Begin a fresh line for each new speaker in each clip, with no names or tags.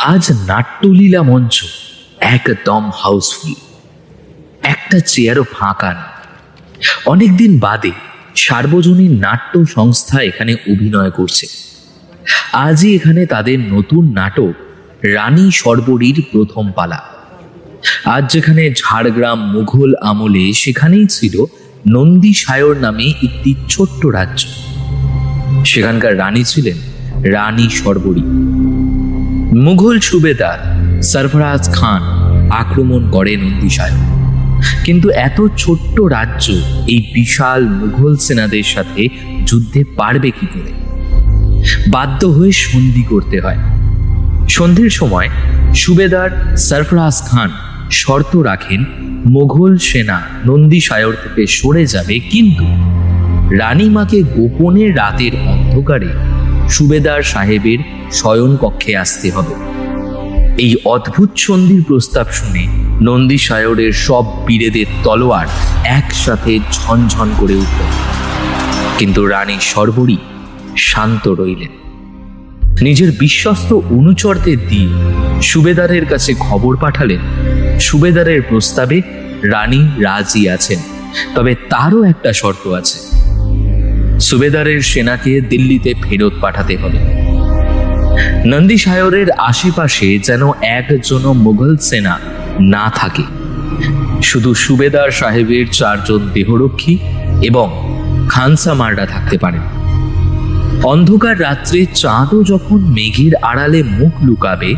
আজ নাট্যলীলা মঞ্চ একদম হাউসফুল, একটা চেয়ারও ফাঁকা না। অনেকদিন বাদে সার্বজনীন নাট্য সংস্থা এখানে অভিনয় করছে। আজই এখানে তাদের নতুন নাটক রানী সর্বরীর প্রথম পালা। আজ যেখানে ঝাড়গ্রাম মুঘল আমলে, সেখানেই ছিল নন্দীসায়র নামে একটি ছোট্ট রাজ্য। সেখানকার রানী ছিলেন রানী সর্বরী। মুঘল সুবেদার সরফরাজ খান আক্রমণ করে নন্দীসায়র, কিন্তু এত ছোট্ট রাজ্য এই বিশাল মুঘল সেনাদের সাথে যুদ্ধে পারবে কি করে? বাধ্য হয়ে সন্ধি করতে হয়। সন্ধির সময় সুবেদার সরফরাজ খান শর্ত রাখেন, মুঘল সেনা নন্দীসায়র থেকে সরে যাবে, কিন্তু রানীমাকে গোপনে রাতের অন্ধকারে সুবেদার সাহেবের শয়ন কক্ষে আসতে হবে। এই অদ্ভুত সন্ধির প্রস্তাব শুনে নন্দীসায়রের সব বীরেদের তলোয়ার একসাথে ঝনঝন করে উঠল, কিন্তু রানী সর্বরী শান্ত রইলেন। নিজের বিশ্বস্ত অনুচরদের দিয়ে সুবেদারের কাছে খবর পাঠালেন, সুবেদারের প্রস্তাবে রানী রাজি আছেন, তবে তারও একটা শর্ত আছে। সুবেদারের সেনাকে দিল্লিতে ফেরত পাঠাতে হবে। নন্দীসায়রের আশেপাশে যেন একজনও মুঘল সেনা না থাকে, শুধু সুবেদার সাহেবের 4 জন দেহরক্ষী এবং খানসামাররা থাকতে পারেন। অন্ধকার রাত্রে চাঁদও যখন মেঘের আড়ালে মুখ লুকাবে,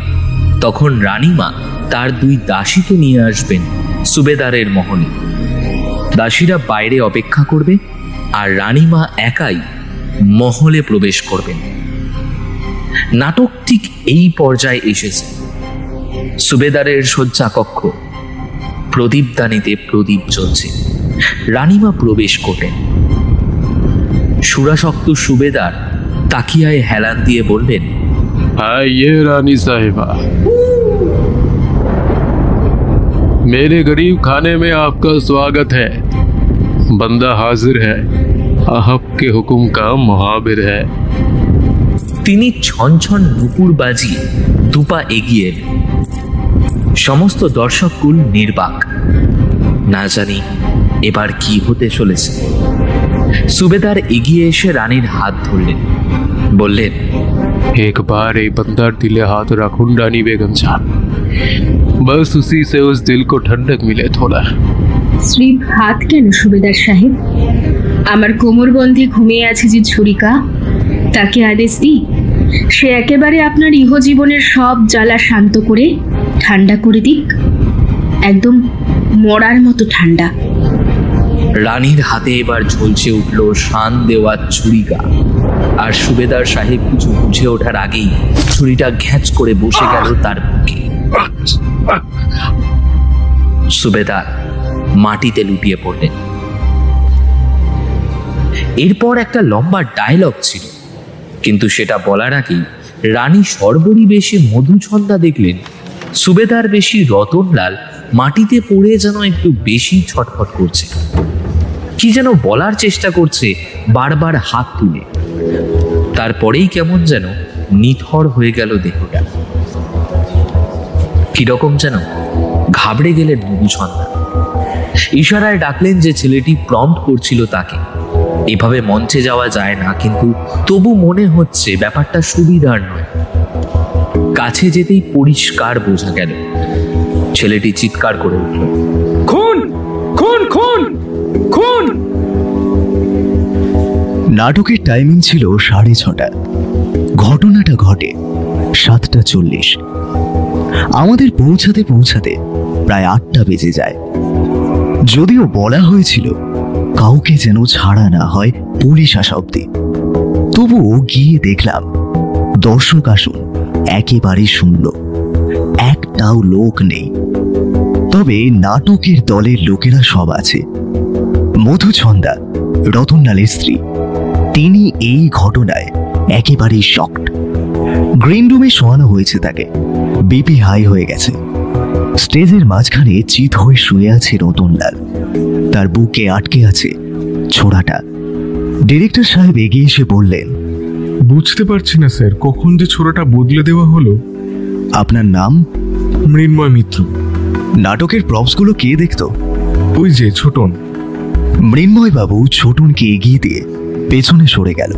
তখন রানীমা তার 2 দাসীকে নিয়ে আসবেন সুবেদারের মহলে। দাসীরা বাইরে অপেক্ষা করবে, আর রানীমা একাই মহলে প্রবেশ করবেন। নাটক ঠিক এই পর্যায়ে এসেছে। সুবেদারের শয্যা কক্ষ, প্রদীপদানিতে প্রদীপ জ্বলছে। রানীমা প্রবেশ করলেন। সুরাসক্ত সুবেদার তাকিয়ায় হেলান দিয়ে বললেন,
आइए रानी साहिबा, मेरे गरीब खाने में आपका स्वागत है। बंदा हाजिर है, आपके हुक्म का मुहाबिर है।
তিনি ছনছন নুপুর বাজিয়ে 2 পা এগিয়ে এলেন। সমস্ত দর্শককুল নির্বাক, না জানি এবার কি হতে চলেছে। সুবেদার এগিয়ে এসে রানীর হাত ধরলেন, বললেন,
एक बार एक बंदर दिले हाथ रखूं रानी बेगम साहब, बस उसी से उस दिल को ठंडक मिले थोड़ा।
স্ত্রীর হাত কেন সুবেদার সাহেব? আমার কোমরবন্ধে ঘুমিয়ে আছে যে ছুরিকা, তাকে আদেশ দিই সে একেবারে আপনার ইহজীবনের সব জ্বালা শান্ত করে ঠান্ডা করে দিক, একদম মরার মতো ঠান্ডা।
রানীর হাতে এবার ঝলসে উঠল শান দেওয়া ছুরিকা, আর সুবেদার সাহেব কিছু বুঝে ওঠার আগেই ছুরিটা ঘ্যাঁচ করে বসে গেল তার বুকে। সুবেদার মাটিতে লুটিয়ে পড়লেন। এরপর একটা লম্বা ডায়লগ ছিল, কিন্তু সেটা বলার আগেই রানী সর্বরী বেশি মধুছন্দা দেখলেন সুবেদার বেশি রতনলাল মাটিতে পড়ে যেন একটু বেশি ছটফট করছে, কি যেন বলার চেষ্টা করছে বারবার হাত তুলে। তারপরেই কেমন যেন নিথর হয়ে গেল দেহটা। কিরকম যেন ঘাবড়ে গেলেন মধুছন্দা। ইশারায় ডাকলেন যে ছেলেটি প্রম্পট করছিল তাকে। এভাবে মঞ্চে যাওয়া যায় না, কিন্তু তবু মনে হচ্ছে ব্যাপারটা সুবিধার নয়। কাছে যেতেই পরিষ্কার বোঝা গেল। ছেলেটি চিৎকার করে উঠল,
খুন খুন খুন খুন।
নাটকের টাইমিং ছিল 6:30। ঘটনাটা ঘটে 7:40। আমাদের পৌঁছাতে পৌঁছাতে প্রায় 8টা বেজে যায়। যদিও বলা হয়েছিল কাউকে যেন ছাড়া না হয় পুলিশ আসা অব্দি, তবুও গিয়ে দেখলাম দর্শক আসন একেবারে শূন্য, একটাও লোক নেই। তবে নাটকের দলের লোকেরা সব আছে। মধুছন্দা, রতনলালের স্ত্রী, তিনি এই ঘটনায় একেবারেই শকড। গ্রিন রুমে শোয়ানো হয়েছে তাকে, বিপি হাই হয়ে গেছে। স্টেজের মাঝখানে চিত হয়ে শুয়ে আছে রতনলাল, তার বুকে আটকে আছে ছোড়াটা। ডিরেক্টর সাহেব এগিয়ে এসে বললেন,
বুঝতে পারছি না স্যার, কখন যে ছোড়াটা বদলে দেওয়া হলো।
আপনার নাম?
মৃন্ময় মিত্র।
নাটকের প্রপসগুলো কে দেখতো?
ওই যে ছোটন।
মৃন্ময় বাবু ছোটনকে এগিয়ে দিয়ে পেছনে সরে গেল।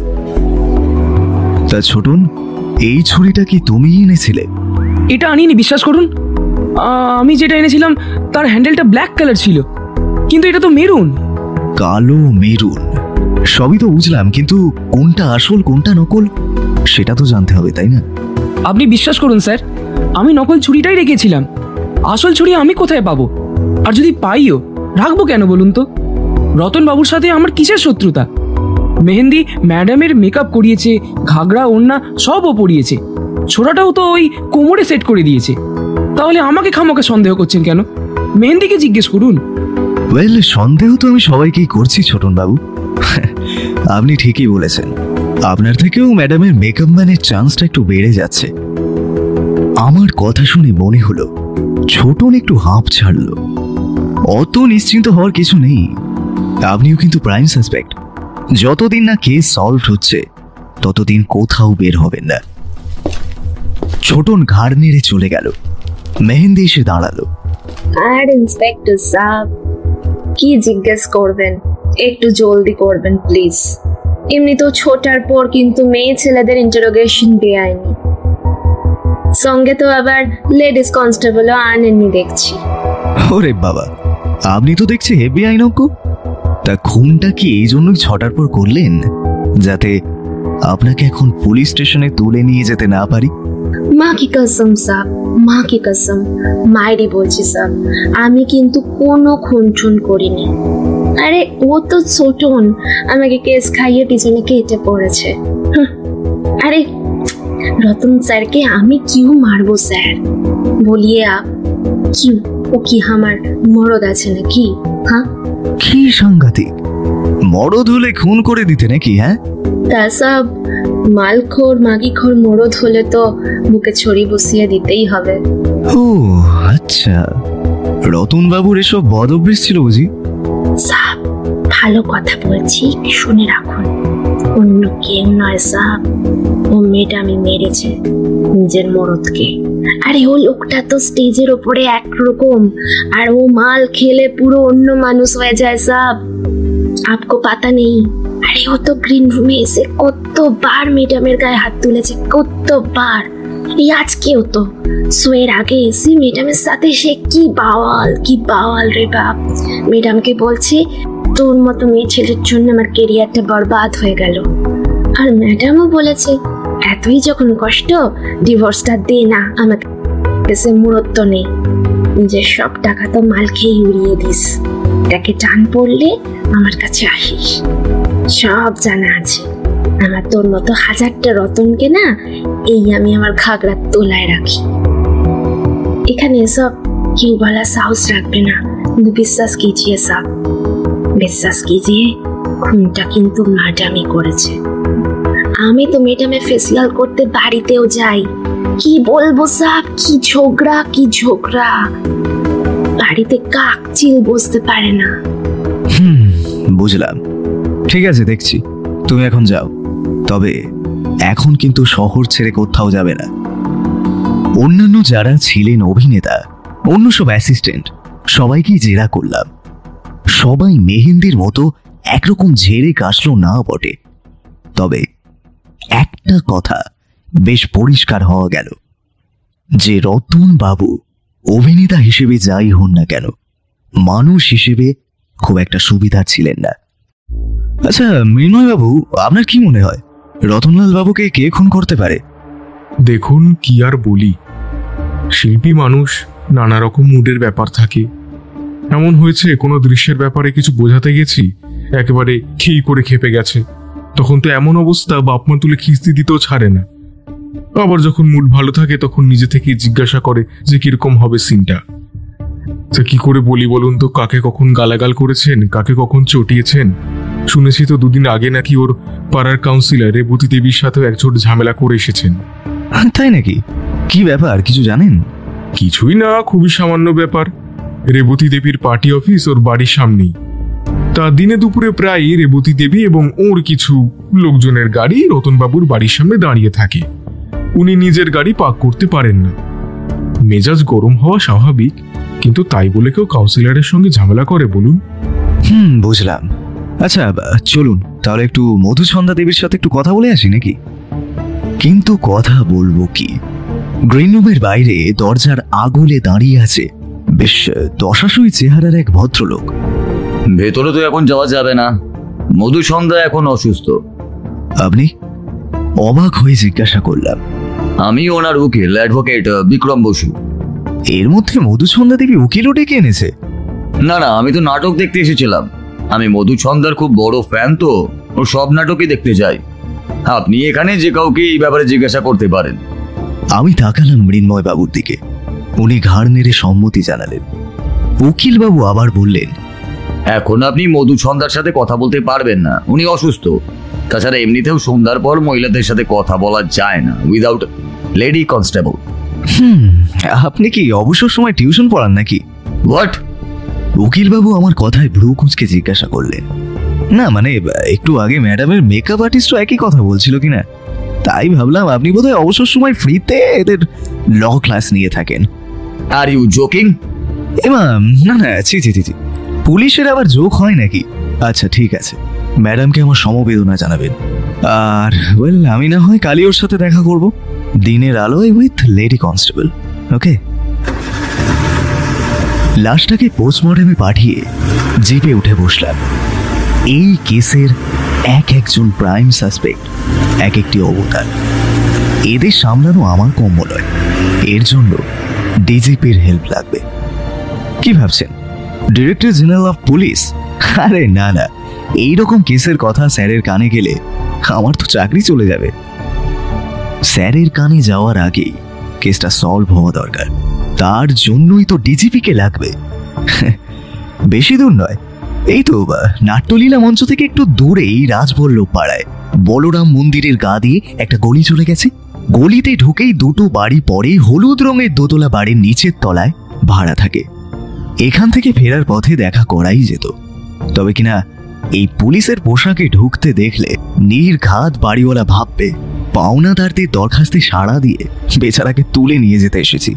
তা ছোটন, এই ছুরিটা কি তুমি এনেছিলে?
এটা আনিনি, বিশ্বাস করুন। আমি যেটা এনেছিলাম তার হ্যান্ডেলটা ব্ল্যাক কালার ছিল, কিন্তু এটা তো মেরুন।
কালো মেরুন, সবই তো বুঝলাম, কিন্তু কোনটা আসল কোনটা নকল সেটা তো জানতে হবে, তাই না?
আপনি বিশ্বাস করুন স্যার, আমি নকল ছুরিটাই রেখেছিলাম। আসল ছুরি আমি কোথায় পাবো? আর যদি পাইও, রাখবো কেন বলুন তো? রতন বাবুর সাথে আমার কিসের শত্রুতা? মেহেন্দি ম্যাডামের মেকআপ করিয়েছে, ঘাগরা ওড়না সবও পরিয়েছে, ছোড়াটাও তো ওই কোমরে সেট করে দিয়েছে। তাহলে আমাকে খামোকে সন্দেহ করছেন কেন? মেহেন্দিকে জিজ্ঞেস করুন।
ওয়েল, সন্দেহ তো আমি সবাইকেই করছি ছোটন বাবু। আপনি ঠিকই বলেছেন, আপনার থেকেও ম্যাডামের মেকআপ ম্যানের চান্সটা একটু বেড়ে যাচ্ছে। আমার কথা শুনে মনে হলো ছোটন একটু হাঁপ ছাড়লো। অত নিশ্চিন্ত হওয়ার কিছু নেই, আপনিও কিন্তু প্রাইম সাসপেক্ট। যতদিন না কেস সলভ হচ্ছে ততদিন কোথাও বের হবেন না। ছোটন ঘাড় নেড়ে চলে গেল। মেহেন্দি এসে দাঁড়ালো।
আর ইন্সপেক্টর সাহেব, কি জিজ্ঞেস করবেন? একটু জলদি করবেন প্লিজ। এমনি তো ছোটার পর কিন্তু মেয়ে ছেলেদের ইন্টারোগেশন বেআইনি, সঙ্গে তো আবার লেডিস কনস্টেবলও আনেননি দেখছি।
ওরে বাবা, আপনি তো দেখছি হেভি আইনজ্ঞ। তা খুনটা কি এই জন্যই ছটার পর করলেন, যাতে আপনাকে এখন পুলিশ স্টেশনে তুলে নিয়ে যেতে না পারি?
মা কি কসম সাহেব, মা কি কসম, মায়েরই বলছি সাহেব, আমি কিন্তু কোনো খুন টুন করিনি। আরে ও তো ছোটন, আমাকে কেস খাইয়ে পিছনে কেটে পড়েছে। আরে রতন স্যারকে আমি কিউ মারবো স্যার? বলিয়ে আপ কিউ, ও কি আমার মরদ আছে নাকি? হ্যাঁ,
কি সাংঘাতিক! মরদ হলে খুন করে দিতে নাকি? হ্যাঁ,
তা সব মালখোর মাগিখোর মরদ হলে তো বুকে ছড়ি বসিয়ে দিতেই হবে।
ও আচ্ছা, রতন বাবুর এসব বদ অভ্যেস ছিল বুঝি?
সাব, ভালো কথা বলছি, শুনে রাখুন। অন্য কেউ নয় সাব, ও মেয়েটা আমি মেরেছে, নিজের মরদকে। আরে ও লোকটা তো স্টেজের ওপরে একরকম, আর ও মাল খেলে পুরো অন্য মানুষ হয়ে যায় সাব। আপকো পাতা নেই? আরে ও তো গ্রিন রুমে এসে কতবার ম্যাডামের গায়ে হাত তুলেছে, কতবার। এই আজকেও তো শোয়ের আগে এসে ম্যাডামের সাথে সে কি বাওয়াল রে বাপ। ম্যাডামকে বলছে, তোর মতো মেয়ে ছেলের জন্য আমার কেরিয়ারটা বরবাদ হয়ে গেল। আর ম্যাডামও বলেছে, এতই যখন কষ্ট, ডিভোর্সটা দে না, আমাকে কাছে মুরত্ব নেই, নিজের সব টাকা তো মাল খেয়ে উড়িয়ে দিস, এটাকে টান পড়লে আমার কাছে আসিস। সব জানা আছে আমার, তোর মতো হাজারটা রতনকে না এই আমি আমার ঘাগড়ার তোলায় রাখি। এখানে এসব কেউ বলা সাহস রাখবে না, কিন্তু বিশ্বাস কিজিয়ে সাব, বিশ্বাস কিজিয়ে, খুনটা কিন্তু ম্যাডামই করেছে। আমি তো ম্যাডামে ফেসিয়াল করতে বাড়িতেও যাই, কি বলবো সাব, কি ঝগড়া, বাড়িতে কাক চিল বসতে পারে না।
বুঝলাম, ঠিক আছে, দেখছি। তুমি এখন যাও, তবে এখন কিন্তু শহর ছেড়ে কোথাও যাবে না। অন্যান্য যারা ছিলেন অভিনেতা, অন্য সব অ্যাসিস্ট্যান্ট, সবাইকেই জেরা করলাম। সবাই মেহেন্দির মতো একরকম ঝেড়ে কাশলো না বটে, তবে একটা কথা বেশ পরিষ্কার হওয়া গেল যে রতন বাবু অভিনেতা হিসেবে যাই হন না কেন, মানুষ হিসেবে খুব একটা সুবিধা ছিলেন না। আচ্ছা মৃন্ময় বাবু, আপনার কি মনে হয় রতনলাল বাবুকে কে খুন করতে পারে?
দেখুন, কি আর বলি, শিল্পী মানুষ, নানা রকম মুডের ব্যাপার থাকে। এমন হয়েছে কোনো দৃশ্যের ব্যাপারে কিছু বোঝাতে গেছি, একেবারে খেই করে খেপে গেছে। তখন তো এমন অবস্থা, বাপ মা তুলে খিস্তি দিতেও ছাড়ে না। আবার যখন মুড ভালো থাকে তখন নিজে থেকে জিজ্ঞাসা করে যে কিরকম হবে সিনটা। তা কি করে বলি বলুন তো, কাকে কখন গালাগাল করেছেন, কাকে কখন চটিয়েছেন। শুনেছি তো দুদিন আগে নাকি ওর পাড়ার কাউন্সিলর রেবতী দেবীর সাথেও একজোট ঝামেলা করে এসেছেন।
তাই নাকি? কি ব্যাপার, কিছু জানেন?
কিছুই না, খুবই সামান্য ব্যাপার। রেবতী দেবীর পার্টি অফিস ওর বাড়ির সামনেই। তা দিনে দুপুরে প্রায় রেবতী দেবী এবং ওর কিছু লোকজনের গাড়ি রতনবাবুর বাড়ির সামনে দাঁড়িয়ে থাকে। উনি নিজের গাড়ি পার্ক করতে পারেন না, মেজাজ গরম হওয়া স্বাভাবিক, কিন্তু তাই বলে কেউ কাউন্সিলরের সঙ্গে ঝামেলা করে বলুন?
বুঝলাম। আচ্ছা চলুন তাহলে একটু মধুছন্দা দেবীর সাথে একটু কথা বলে আসি নাকি? কিন্তু কথা বলবো কি, গ্রিন রুমের বাইরে দরজার আগলে দাঁড়িয়ে আছে বেশ দশাসই চেহারার এক ভদ্রলোক।
ভেতরে তো এখন যাওয়া যাবে না, মধুসন্ধ্যা এখন অসুস্থ।
আপনি? অবাক হয়ে জিজ্ঞাসা করলাম।
আমি ওনার উকিল, অ্যাডভোকেট বিক্রম বসু।
এর মধ্যে মধুছন্দা দেবী উকিলও ডেকে এনেছে?
না না, আমি তো নাটক দেখতে এসেছিলাম। আমি মধুসন্ধ্যার খুব বড় ফ্যান, তো ও সব নাটকই দেখতে যাই। আপনি এখানে যে কাউকে এই ব্যাপারে জিজ্ঞাসা করতে পারেন।
আমি তাকালাম মৃন্ময় বাবুর দিকে। উনি ঘাড় নেড়ে সম্মতি জানালেন। উকিল বাবু আবার বললেন,
এখন আপনি মধুসন্ধ্যার সাথে কথা বলতে পারবেন না, উনি অসুস্থ। তাছাড়া এমনিতেও সন্ধ্যার পর মহিলাদের সাথে কথা বলা যায় না উইদাউট লেডি কনস্টেবল।
আপনি কি অবসর সময় টিউশন পড়ান নাকি?
হোয়াট?
উকিল বাবু আমার কথায় ভ্রু কুঁচকে জিজ্ঞাসা করলেন। না মানে একটু আগে ম্যাডামের মেকআপ আর্টিস্টও একই কথা বলছিল কিনা, তাই ভাবলাম আপনি বোধহয় অবসর সময় ফ্রিতে এদের ল ক্লাস নিয়ে থাকেন।
Are you joking?
এমা না না, ছি ছি ছি, পুলিশের আবার জোক হয় নাকি? আচ্ছা ঠিক আছে, ম্যাডামকে আমার সমবেদনা জানাবেন। আর ওয়েল, আমি না হয় কালই ওর সাথে দেখা করব, দিনের আলোয় উইথ লেডি কনস্টেবল। ওকে। লাশটাকে পোস্টমর্টমে পাঠিয়ে জিপে উঠে বসলাম। এই কেসের একজন প্রাইম সাসপেক্ট, এক একটি অবতার। এদের সামলানো আমার কম্য নয়, এর জন্য ডিজিপির হেল্প লাগবে। কি ভাবছেন, ডিরেক্টর জেনারেল অফ পুলিশ? আরে না না, এইরকম কেসের কথা স্যারের কানে গেলে আমার তো চাকরি চলে যাবে। স্যারের কানে যাওয়ার আগেই কেসটা সলভ হওয়া দরকার, তার জন্যই তো ডিজিপিকে লাগবে। বেশি দূর নয়, এই তো নাট্যলীলা মঞ্চ থেকে একটু দূরেই রাজবল্লভ পাড়ায় বলরাম মন্দিরের গা দিয়ে একটা গলি চলে গেছে। গলিতে ঢুকেই দুটো বাড়ি পরে হলুদ রঙের দোতলা বাড়ির নিচের তলায় ভাড়া থাকে। এখান থেকে ফেরার পথে দেখা করাই যেত, তবে কিনা এই পুলিশের পোশাকে ঢুকতে দেখলে নির্ঘাত বাড়িওয়ালা ভাববে পাওনাদারদের দরখাস্তে সাড়া দিয়ে বেচারাকে তুলে নিয়ে যেতে এসেছি।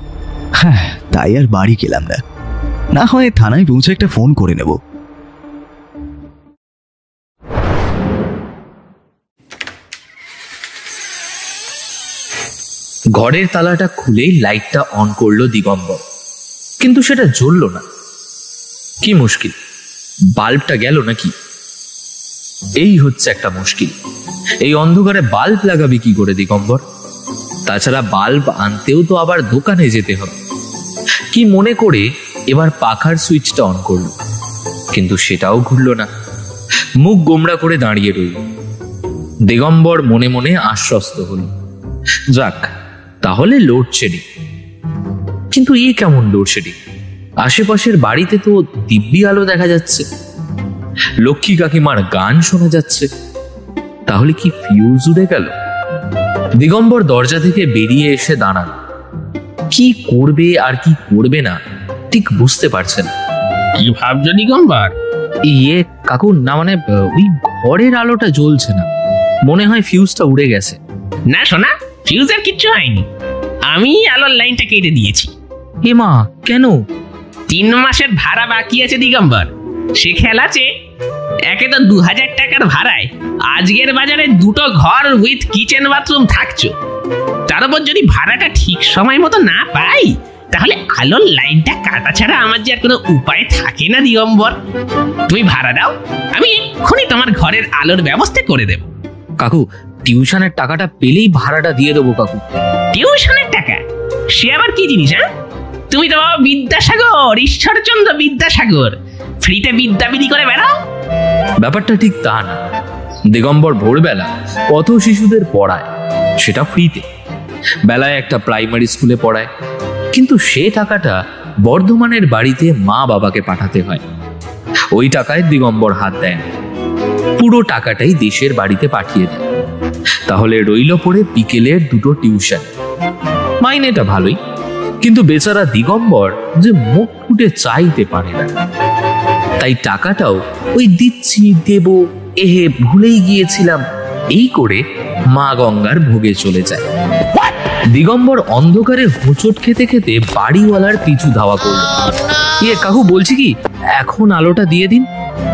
হ্যাঁ, তাই আর বাড়ি গেলাম না, না হয় থানায় পৌঁছে একটা ফোন করে নেব।
ঘরের তালাটা খুলেই লাইটটা অন করলো দিগম্বর, কিন্তু সেটা জ্বলল না। কি মুশকিল, বাল্বটা গেল নাকি? এই হচ্ছে একটা মুশকিল। এই অন্ধকারে বাল্ব লাগাবি কি করে দিগম্বর? তাছাড়া বাল্ব আনতেও তো আবার দোকানে যেতে হবে। কি মনে করে এবার পাখার সুইচটা অন করলো, কিন্তু সেটাও ঘুরল না। মুখ গোমড়া করে দাঁড়িয়ে রইল। দিগম্বর মনে মনে আশ্বস্ত হল, যাক তাহলে লোডশেডিং। কিন্তু এ কেমন লোডশেডিং? আশেপাশের বাড়িতে তো দিব্যি আলো দেখা যাচ্ছে, লক্ষ্মী কাকিমার গান শোনা যাচ্ছে। তাহলে কি ফিউজ উড়ে গেল? দিগম্বর দরজা থেকে বেরিয়ে এসে দাঁড়ান। কি করবে আর কি করবে না ঠিক বুঝতে পারছেন।
কি ভাবছো দিগম্বর?
ইয়ে কাকু, না মানে ওই ঘরের আলোটা জ্বলছে না, মনে হয় ফিউজটা উড়ে গেছে।
না শোনা, ফিউজের কিচ্ছু হয়নি, আমি আলোর লাইনটা কেটে দিয়েছি।
এ মা, কেন?
3 মাসের ভাড়া বাকি আছে দিগম্বর, সে খেয়াল আছে? একে তো 2000 টাকার ভাড়ায় আজকের বাজারে 2টো ঘর উইথ কিচেন বাথরুম থাকছো। তার উপর যদি ভাড়াটা ঠিক সময় মতো না পাই, তাহলে আলোর লাইনটা কাটা ছাড়া আমার যে আর কোনো উপায় থাকে না দিগম্বর। তুমি ভাড়া দাও, আমি এক্ষুনি তোমার ঘরের আলোর ব্যবস্থা করে দেব।
কাকু, টিউশনের টাকাটা পেলেই ভাড়াটা দিয়ে দেবো কাকু।
টিউশনের টাকা? সে আবার কি জিনিস? হ্যাঁ, তুমি তো বিদ্যাসাগর, ঈশ্বরচন্দ্র বিদ্যাসাগর, ফ্রিতে বিদ্যা বিধি করে বেড়াও।
ব্যাপারটা ঠিক তা না। দিগম্বর ভোরবেলা পথ শিশুদের পড়ায়, সেটা ফ্রিতে। বেলায় একটা প্রাইমারি স্কুলে পড়ায়, কিন্তু সে টাকাটা বর্ধমানের বাড়িতে মা বাবাকে পাঠাতে হয়। ওই টাকায় দিগম্বর হাত দেয় না, পুরো টাকাটাই দেশের বাড়িতে পাঠিয়ে দেয়। তাহলে রইল পড়ে বিকেলের 2টো টিউশন। মাইনেটা ভালোই, কিন্তু বেচারা দিগম্বর যে মুখ ফুটে চাইতে পারে না। তাই টাকাটাও ওই দিচ্ছি দেব, ভুলেই গিয়েছিলাম এই করে মা গঙ্গার ভোগে চলে যায়। দিগম্বর অন্ধকারে হোঁচট খেতে খেতে বাড়িওয়ালার পিছু ধাওয়া করল। কাকু বলছি কি, এখন আলোটা দিয়ে দিন,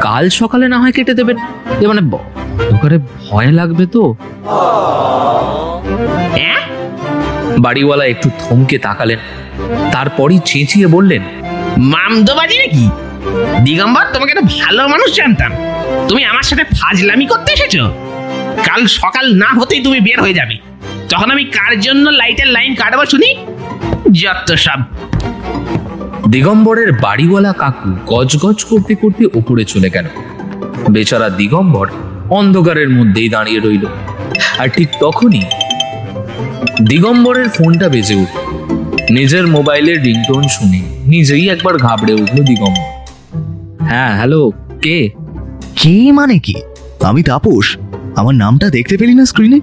কাল সকালে না হয় কেটে দেবেন। মানে অন্ধকারে ভয় লাগবে তো। বাড়িওয়ালা একটু থমকে তাকালেন, তারপরই চেঁচিয়ে বললেন,
মামদোবাজি নাকি? দিগম্বর, তোমাকে একটা ভালো মানুষ জানতাম, তুমি আমার সাথে ফাজলামি করতে এসেছো। কাল সকাল না হতেই তুমি বের হয়ে যাবে, তখন আমি কার জন্য লাইটের লাইন কাটবো শুনি। যত সব।
দিগম্বরের বাড়িওয়ালা কাকু গজগজ করতে করতে উপরে চলে গেল। বেচারা দিগম্বর অন্ধকারের মধ্যেই দাঁড়িয়ে রইল। আর ঠিক তখনই দিগম্বরের ফোনটা বেজে উঠল। নিজের মোবাইলের রিংটোন শুনে নিজেই একবার ঘাবড়ে উঠল দিগম্বর। হ্যাঁ, হ্যালো, কে?
কি মানে কি? আমি তাপস। আমার নামটা দেখতে পেলি না স্ক্রিনে?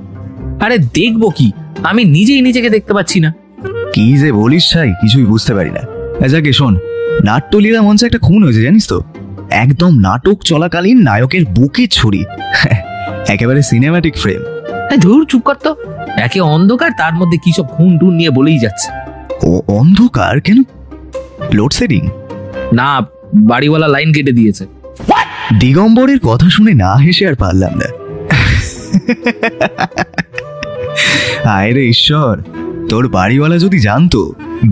আরে দেখবো কি, আমি নিজেই নিজেকে দেখতে পাচ্ছি না।
কি যে বলিস ছাই, কিছুই বুঝতে পারি না। যাকে শোন, নাট্যলীলা মঞ্চে একটা খুন হয়েছে জানিস তো? একদম নাটক চলাকালীন নায়কের বুকে ছুরি। একেবারে সিনেম্যাটিক ফ্রেম।
ধুর, চুপ কর তো। একে অন্ধকার, তার মধ্যে কি সব খুন টুন নিয়ে বলেই যাচ্ছে।
ও অন্ধকার কেন? লোডশেডিং?
না, বাড়িওয়ালা লাইন কেটে দিয়েছে।
দিগম্বরের কথা শুনে না হেসে আর পারলাম না। আয় রে ঈশ্বর, তোর বাড়িওয়ালা যদি জানতো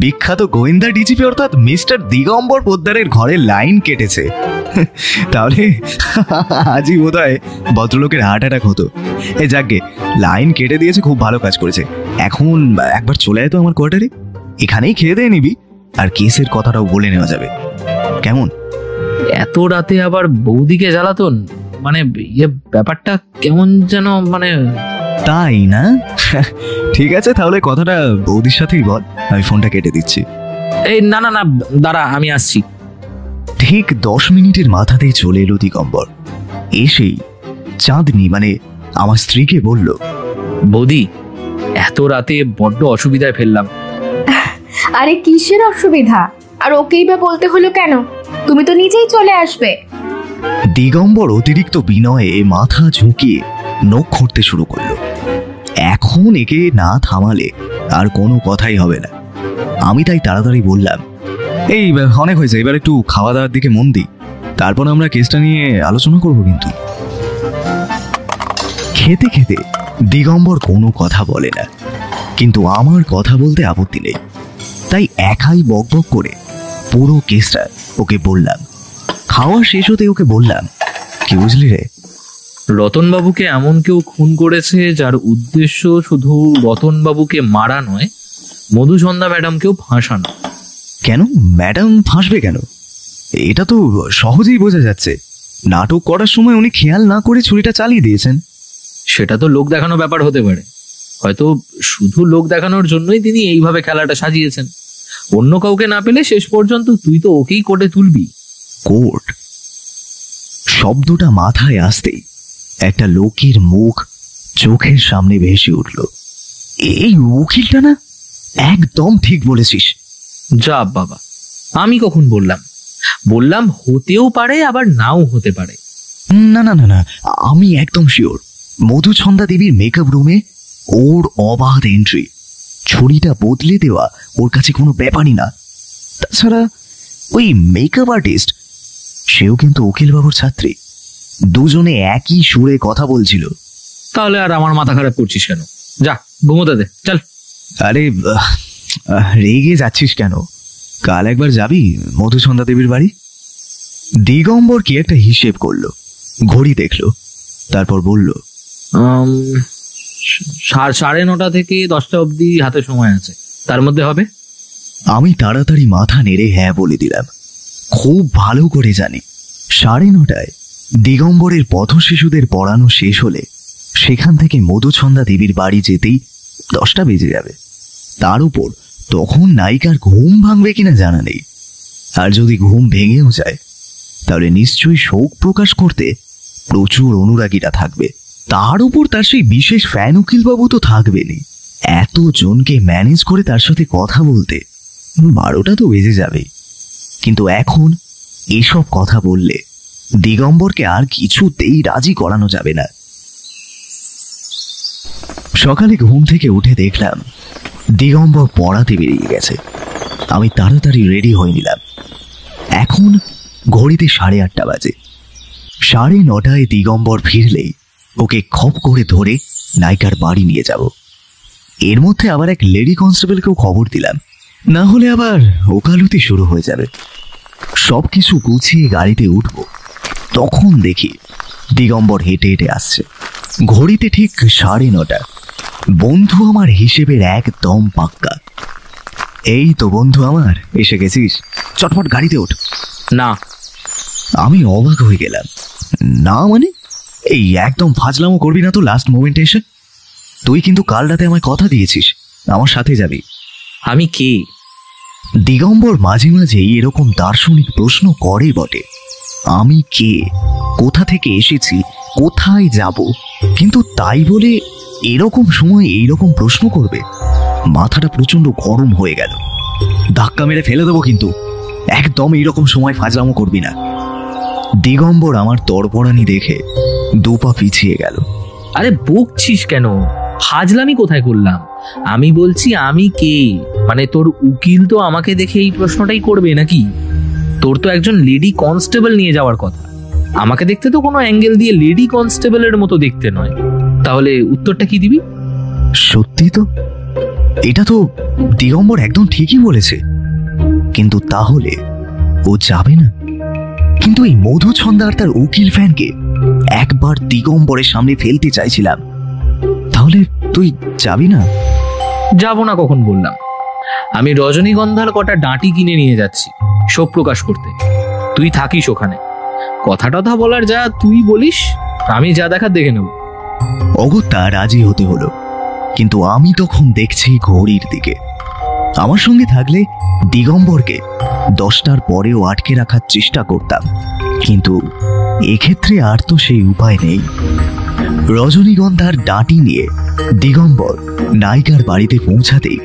বিখ্যাত গোয়েন্দা ডিজিপি অর্থাৎ মিস্টার দিগম্বর পোদ্দারের ঘরে লাইন কেটেছে, তাহলে আজই বোধহয় ভদ্রলোকের হার্ট অ্যাটাক হতো। যাকগে, লাইন কেটে দিয়েছে, খুব ভালো কাজ করেছে। এখন একবার চলে আয় তো আমার কোয়ার্টারে, এখানেই খেয়ে দিয়ে নিবি, আর কেসের কথাটাও বলে নেওয়া যাবে। কেমন?
এত রাতে আবার বৌদিকে জ্বালাতন, মানে ব্যাপারটা কেমন যেন, মানে।
তাই না? ঠিক আছে, তাহলে কথাটা বৌদির সাথেই বল, আমি ফোনটা কেটে দিচ্ছি।
এই না না না, দাঁড়া, আমি আসছি।
ঠিক 10 মিনিটের মাথাতেই চলে এলো দিগম্বর। এসেই চাঁদনি মানে আমার স্ত্রীকে বলল,
বৌদি, এত রাতে বড্ড অসুবিধায় ফেললাম।
আরে কিসের অসুবিধা? আর ওকেই বা বলতে হলো কেন? তুমি তো নিজেই চলে আসবে।
দিগম্বর অতিরিক্ত বিনয়ে মাথা ঝুঁকিয়ে নখ খুঁড়তে শুরু করলো। এখন একে না থামালে আর কোনো কথাই হবে না। আমি তাই তাড়াতাড়ি বললাম, এই অনেক হয়েছে, এবার একটু খাওয়া দাওয়ার দিকে মন দিই, তারপর আমরা কেসটা নিয়ে আলোচনা করবো। কিন্তু খেতে খেতে দিগম্বর কোনো কথা বলে না, কিন্তু আমার কথা বলতে আপত্তি নেই, তাই একাই বকবক করে পুরো কেসটা ওকে বললাম। খাওয়া শেষ হতে ওকে বললাম, কি বুঝলি রে,
রতনবাবুকে এমন কেউ খুন করেছে যার উদ্দেশ্য শুধু রতনবাবুকে মারা নয়, মধুসন্ধ্যা ম্যাডামকেও ফাঁসানো।
কেন ম্যাডাম ফাঁসবে কেন? এটা তো সহজেই বোঝা যাচ্ছে। নাটক করার সময় উনি খেয়াল না করে ছুরিটা চালিয়ে দিয়েছেন।
সেটা তো লোক দেখানো ব্যাপার হতে পারে, হয়তো শুধু লোক দেখানোর জন্যই তিনি এইভাবে খেলাটা সাজিয়েছেন। অন্য কাউকে না পেলে শেষ পর্যন্ত তুই তো ওকেই কোর্টে তুলবি।
কোর্ট শব্দটা মাথায় আসতেই একটা লোকের মুখ চোখের সামনে ভেসে উঠল। এই উকিলটা না? একদম ঠিক বলেছিস।
যা বাবা, আমি কখন বললাম? বললাম হতেও পারে আবার নাও হতে পারে।
না না না না, আমি একদম শিওর। মধুছন্দা দেবীর মেকআপ রুমে ওর অবাধ এন্ট্রি, ছুরিটা বদলে দেওয়া ওর কাছে কোনো ব্যাপারই না। তাছাড়া ওই মেকআপ আর্টিস্ট সেও কিন্তু উকিলবাবুর ছাত্রী। দুজনে একই সুরে কথা বলছিল।
তাহলে আর আমার মাথা খারাপ করছিস কেন? যা ঘুমোতে দে, চল।
আরে রেগে যাচ্ছিস কেন? কাল একবার যাবি মধুছন্দা দেবীর বাড়ি। দিগম্বর কি একটা হিসেব করলো, ঘড়ি দেখলো, তারপর বলল,
9:30 থেকে 10টা অবধি হাতে সময় আছে, তার মধ্যে হবে।
আমি তাড়াতাড়ি মাথা নেড়ে হ্যাঁ বলে দিলাম। খুব ভালো করে জানি 9:30টায় দিগম্বরের পথ শিশুদের পড়ানো শেষ হলে সেখান থেকে মধুছন্দা দেবীর বাড়ি যেতেই 10টা বেজে যাবে। তার উপর তখন নায়িকার ঘুম ভাঙবে কিনা জানা নেই। আর যদি ঘুম ভেঙেও যায় তাহলে নিশ্চয়ই শোক প্রকাশ করতে প্রচুর অনুরাগীরা থাকবে। তার উপর তার সেই বিশেষ ফ্যান উকিলবাবু তো থাকবেনই। এতজনকে ম্যানেজ করে তার সাথে কথা বলতে 12টা তো বেজে যাবেই। কিন্তু এখন এসব কথা বললে দিগম্বরকে আর কিছুতেই রাজি করানো যাবে না। সকালে ঘুম থেকে উঠে দেখলাম দিগম্বর পড়াতে বেরিয়ে গেছে। আমি তাড়াতাড়ি রেডি হয়ে নিলাম। এখন ঘড়িতে 8:30 বাজে। 9:30 দিগম্বর ফিরলেই ওকে খপ করে ধরে নায়িকার বাড়ি নিয়ে যাব। এর মধ্যে আবার এক লেডি কনস্টেবলকেও খবর দিলাম, না হলে আবার ওকালতি শুরু হয়ে যাবে। সবকিছু গুছিয়ে গাড়িতে উঠব, তখন দেখি দিগম্বর হেঁটে হেঁটে আসছে। ঘড়িতে ঠিক 9:30। বন্ধু আমার হিসেবের একদম পাক্কা। এই তো বন্ধু আমার, এসে গেছিস, চটপট গাড়িতে ওঠ।
না।
আমি অবাক হয়ে গেলাম। না মানে? এই একদম ফাজলামো করবি না তো লাস্ট মোমেন্টে এসে? তুই কিন্তু কাল রাতে আমায় কথা দিয়েছিস আমার সাথে যাবি।
আমি কে?
দিগম্বর মাঝে মাঝেই এরকম দার্শনিক প্রশ্ন করে বটে। আমি কে, কোথা থেকে এসেছি, কোথায় যাব, কিন্তু তাই বলে এরকম সময় এইরকম প্রশ্ন করবে? মাথাটা প্রচন্ড গরম হয়ে গেল। ধাক্কা মেরে ফেলে দেবো কিন্তু, একদম এইরকম সময় ফাজলামো করবি না। দিগম্বর আমার তড়পড়ানি দেখে 2 পা পিছিয়ে গেল।
আরে বকছিস কেন? ফাজলামি কোথায় করলাম? আমি বলছি আমি কে, মানে তোর উকিল তো আমাকে দেখে এই প্রশ্নটাই করবে নাকি? তোর তো একজন লেডি কনস্টেবল নিয়ে যাওয়ার কথা, আমাকে দেখতে তো কোনো অ্যাঙ্গেল দিয়ে লেডি কনস্টেবলের মতো দেখতে নয়। তাহলে উত্তরটা কি দিবি?
সত্যি তো, এটা তো দিগম্বর একদম ঠিকই বলেছে। কিন্তু তাহলে ও যাবে না? কিন্তু এই মধুছন্দা আর তার উকিল ফ্যানকে একবার দিগম্বরের সামনে ফেলতে চাইছিলাম। তাহলে তুই যাবি না?
যাব না কখন বললাম? আমি রজনীগন্ধার কটা ডাঁটি কিনে নিয়ে যাচ্ছি শোক প্রকাশ করতে। তুই থাকিস ওখানে, কথা টথা বলার যা তুই বলিস, আমি যা দেখার দেখে নেব।
অগত্যা রাজি হতে হলো, কিন্তু আমি তখন দেখছি ঘড়ির দিকে। আমার সঙ্গে থাকলে দিগম্বরকে 10টার পরেও আটকে রাখার চেষ্টা করতাম, কিন্তু এক্ষেত্রে আর তো সেই উপায় নেই। রজনীগন্ধার ডাঁটি নিয়ে দিগম্বর নায়িকার বাড়িতে পৌঁছাতেই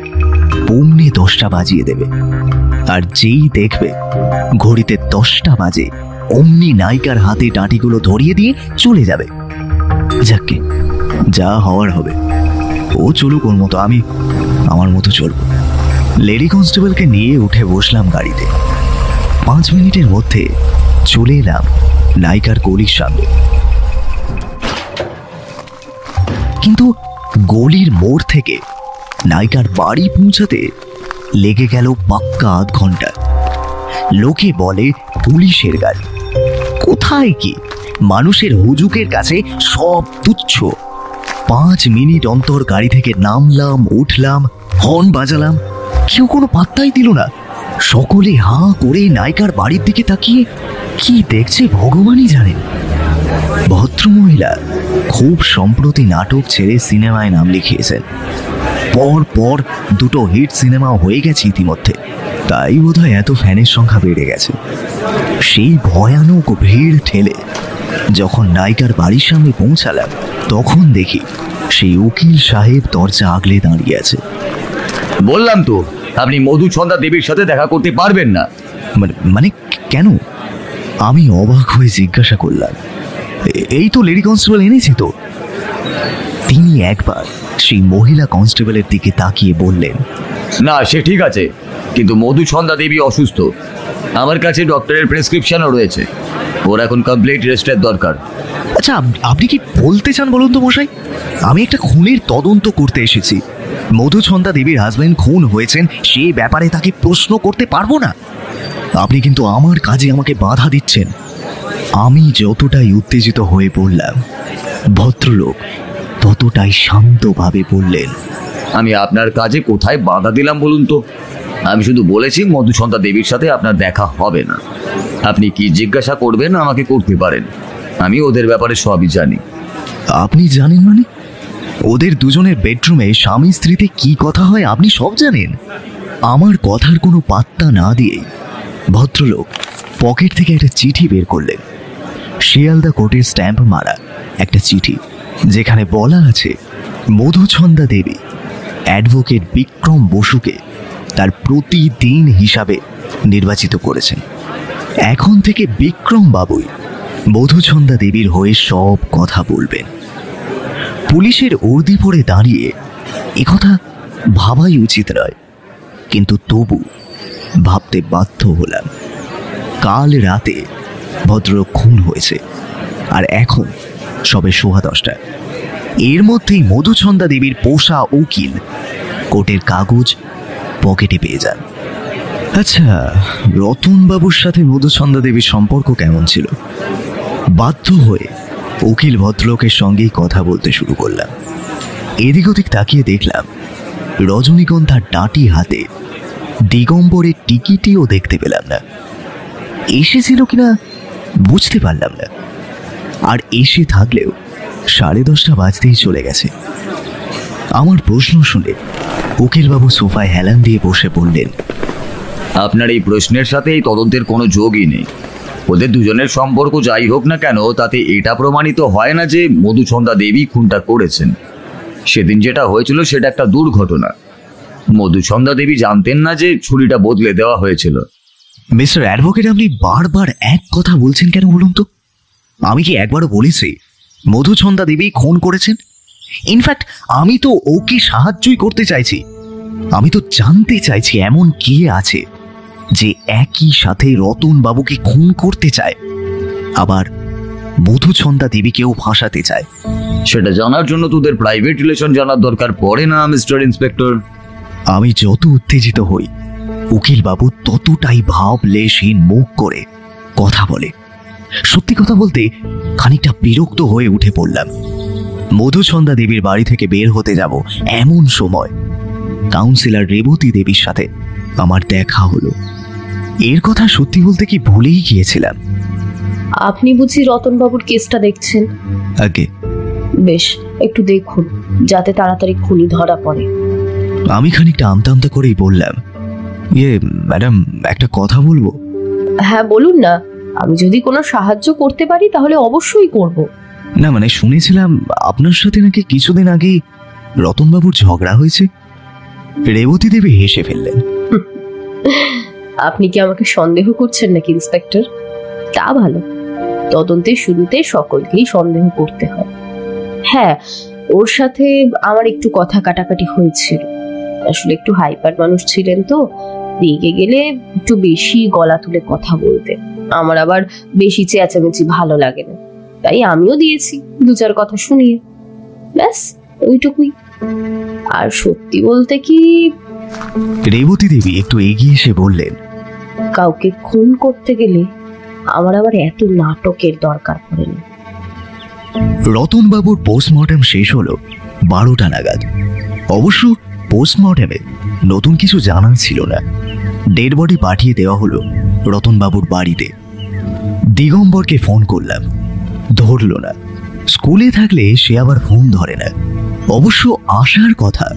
পৌনে 10টা বাজিয়ে দেবে। আর যেই দেখবে ঘড়িতে 10টা বাজে, অমনি নায়িকার হাতে ডাঁটিগুলো ধরিয়ে দিয়ে চলে যাবে। যাকে যা হওয়ার হবে, ও চলুক ওর মতো, আমি আমার মতো চলব। লেডি কনস্টেবলকে নিয়ে উঠে বসলাম গাড়িতে। 5 মিনিটের মধ্যে চলে এলাম নায়িকার গলির সামনে। কিন্তু গলির মোড় থেকে নায়িকার বাড়ি পৌঁছাতে লেগে গেল পাক্কা আধ ঘন্টা। লোকে বলে পুলিশের গাড়ি, কোথায় কি, মানুষের হুজুকের কাছে সব তুচ্ছ। 5 মিনিট অন্তর গাড়ি থেকে নামলাম, উঠলাম, হর্ন বাজালাম, কেউ কোনো পাত্তাই দিল না। সকলে হাঁ করে নায়িকার বাড়ির দিকে তাকিয়ে কি দেখছে ভগবানই জানেন। ভদ্রমহিলা খুব সম্প্রতি নাটক ছেড়ে সিনেমায় নাম লিখিয়েছেন। পর পর 2টো হিট সিনেমাও হয়ে গেছে ইতিমধ্যে, তাই বোধহয় এত ফ্যানের সংখ্যা বেড়ে গেছে। সেই ভয়ানক ভিড় ঠেলে যখন নায়িকার বাড়ির সামনে পৌঁছালাম, তখন দেখি সেই উকিল সাহেব দরজা আগলে দাঁড়িয়ে আছে।
বললাম তো আপনি মধুছন্দা দেবীর সাথে দেখা করতে পারবেন না।
মানে কেন? আমি অবাক হয়ে জিজ্ঞাসা করলাম। এই তো লেডি কনস্টেবল এনেছি তো। তিনি একবার সেই মহিলা কনস্টেবলের দিকে তাকিয়ে বললেন,
না সে ঠিক আছে, কিন্তু মধুছন্দা দেবী অসুস্থ। আমার কাছে ডক্টরের প্রেসক্রিপশনও রয়েছে, ওর এখন কমপ্লিট রেস্টের দরকার।
আচ্ছা, আপনি কি বলতে চান বলুন তো মশাই? আমি একটা খুনের তদন্ত করতে এসেছি। মধুছন্দা দেবীর হাজবেন্ড খুন হয়েছেন, সেই ব্যাপারে তাকে প্রশ্ন করতে পারবো না? আপনি কিন্তু আমার কাজে আমাকে বাধা দিচ্ছেন। আমি যতটাই উত্তেজিত হয়ে পড়লাম, ভদ্রলোক ততটাই শান্তভাবে বললেন,
আমি আপনার কাজে কোথায় বাধা দিলাম বলুন তো? আমি শুধু বলেছি মধুছন্দা দেবীর সাথে আপনার দেখা হবে না। আপনি কি জিজ্ঞাসা করবেন আমাকে করতে পারেন, আমি ওদের ব্যাপারে সবই জানি।
আপনি জানেন মানে? ওদের দুজনের বেডরুমে স্বামী স্ত্রীতে কি কথা হয় আপনি সব জানেন? আমার কথার কোনো পাত্তা না দিয়েই ভদ্রলোক পকেট থেকে একটা চিঠি বের করলেন। শিয়ালদা কোর্টের স্ট্যাম্প মারা একটা চিঠি, যেখানে বলা আছে মধুছন্দা দেবী অ্যাডভোকেট বিক্রম বসুকে তার প্রতিদিন হিসাবে নির্বাচিত করেছেন। এখন থেকে বিক্রম বাবুই মধুছন্দা দেবীর হয়ে সব কথা বলবেন। পুলিশের উর্দি পরে দাঁড়িয়ে একথা ভাবাই উচিত নয়, কিন্তু তবু ভাবতে বাধ্য হলাম। কাল রাতে ভদ্রলোক খুন হয়েছে, আর এখন সবে 10:15। এর মধ্যেই মধুছন্দা দেবীর পোষা উকিল কোর্টের কাগজ পকেটে পেয়ে যান। আচ্ছা, রতনবাবুর সাথে মধুছন্দা দেবীর সম্পর্ক কেমন ছিল? বাধ্য হয়ে উকিল ভদ্রলোকের সঙ্গেই কথা বলতে শুরু করলাম। এদিক ওদিক তাকিয়ে দেখলাম রজনীগন্ধার ডাঁটি হাতে দিগম্বরের টিকিটিও দেখতে পেলাম না। এসেছিল কিনা বুঝতে পারলাম না, আর এসে থাকলেও 10:30 বাজতেই চলে গেছে। আমার প্রশ্ন শুনে উকিলবাবু সোফায় হেলান দিয়ে বসে বললেন,
আপনার এই প্রশ্নের সাথে এই তদন্তের কোনো যোগই নেই। ওদের দুজনের সম্পর্ক যাই হোক না কেন, তাতে এটা প্রমাণিত হয় না যে মধুছন্দা দেবী খুনটা করেছেন। সেদিন যেটা হয়েছিল সেটা একটা দুর্ঘটনা। মধুছন্দা দেবী জানতেন না যে ছুরিটা বদলে দেওয়া হয়েছিল।
মিস্টার অ্যাডভোকেট, আপনি বারবার এক কথা বলছেন কেন বলুন তো? আমি কি একবারও বলেছি মধুছন্দা দেবী খুন করেছেন? ইনফ্যাক্ট আমি তো ওকে সাহায্যই করতে চাইছি। আমি তো জানতে চাইছি এমন কে আছে যে একই সাথে রতন বাবুকে খুন করতে চায়, আবার মধুছন্দা দেবীকেও ফাঁসাতে চায়।
সেটা জানার জন্য তোদের প্রাইভেট রিলেশন জানার দরকার পড়ে না মিস্টার ইন্সপেক্টর।
আমি যত উত্তেজিত হই, উকিলবাবু ততটাই ভাবলেশহীন মুখ করে কথা বলে। সত্যি কথা বলতে খানিকটা বিরক্ত হয়ে উঠে পড়লাম। মধুছন্দা দেবীর বাড়ি থেকে বের হতে যাব এমন সময় কাউন্সিলর রেবতী দেবীর সাথে আমার দেখা হলো। এর কথা সত্যি বলতে কি ভুলেই গিয়েছিলাম।
আপনি বুঝি রতনবাবুর কেসটা দেখছেন?
আগে
বেশ, একটু দেখুন যাতে তাড়াতাড়ি খুনি ধরা পড়ে।
আমি খানিকটা আমতা আমতা করেই বললাম, ম্যাডাম, একটা কথা বলবো।
হ্যাঁ বলুন না, আমি যদি কোনো সাহায্য করতে পারি তাহলে অবশ্যই করব।
না মানে শুনেছিলাম আপনার সাথে নাকি কিছুদিন আগেই রতনবাবুর ঝগড়া হয়েছে। রেবতী দেবী হেসে ফেললেন।
আপনি কি আমাকে সন্দেহ করছেন নাকি ইন্সপেক্টর? তা ভালো, তদন্তের শুরুতে সকলকেই সন্দেহ করতে হয়। হ্যাঁ, ওর সাথে আমার একটু কথা কাটাকাটি হয়েছিল। আসলে একটু হাইপার মানুষ ছিলেন তো, রেগে গেলে একটু বেশি গলা তুলে কথা বলতে। আমার আবার বেশি চেঁচামেচি ভালো লাগে না, তাই আমিও দিয়েছি 2-4 কথা শুনিয়ে। ব্যাস ওইটুকুই। আর সত্যি বলতে কি,
রেবতী দেবী একটু এগিয়ে এসে বললেন,
কাউকে খুন করতে গেলে আমার আবার এত নাটকের দরকার পড়ে না।
রতনবাবুর পোস্টমর্টম শেষ হলো 12টা নাগাদ। অবশ্য পোস্টমর্টমে নতুন কিছু জানার ছিল না। ডেড বডি পাঠিয়ে দেওয়া হলো রতনবাবুর বাড়িতে। দিগম্বরকে ফোন করলাম, ধরলো না। স্কুলে থাকলে সে আবার ফোন ধরে না। অবশ্য আসার কথা,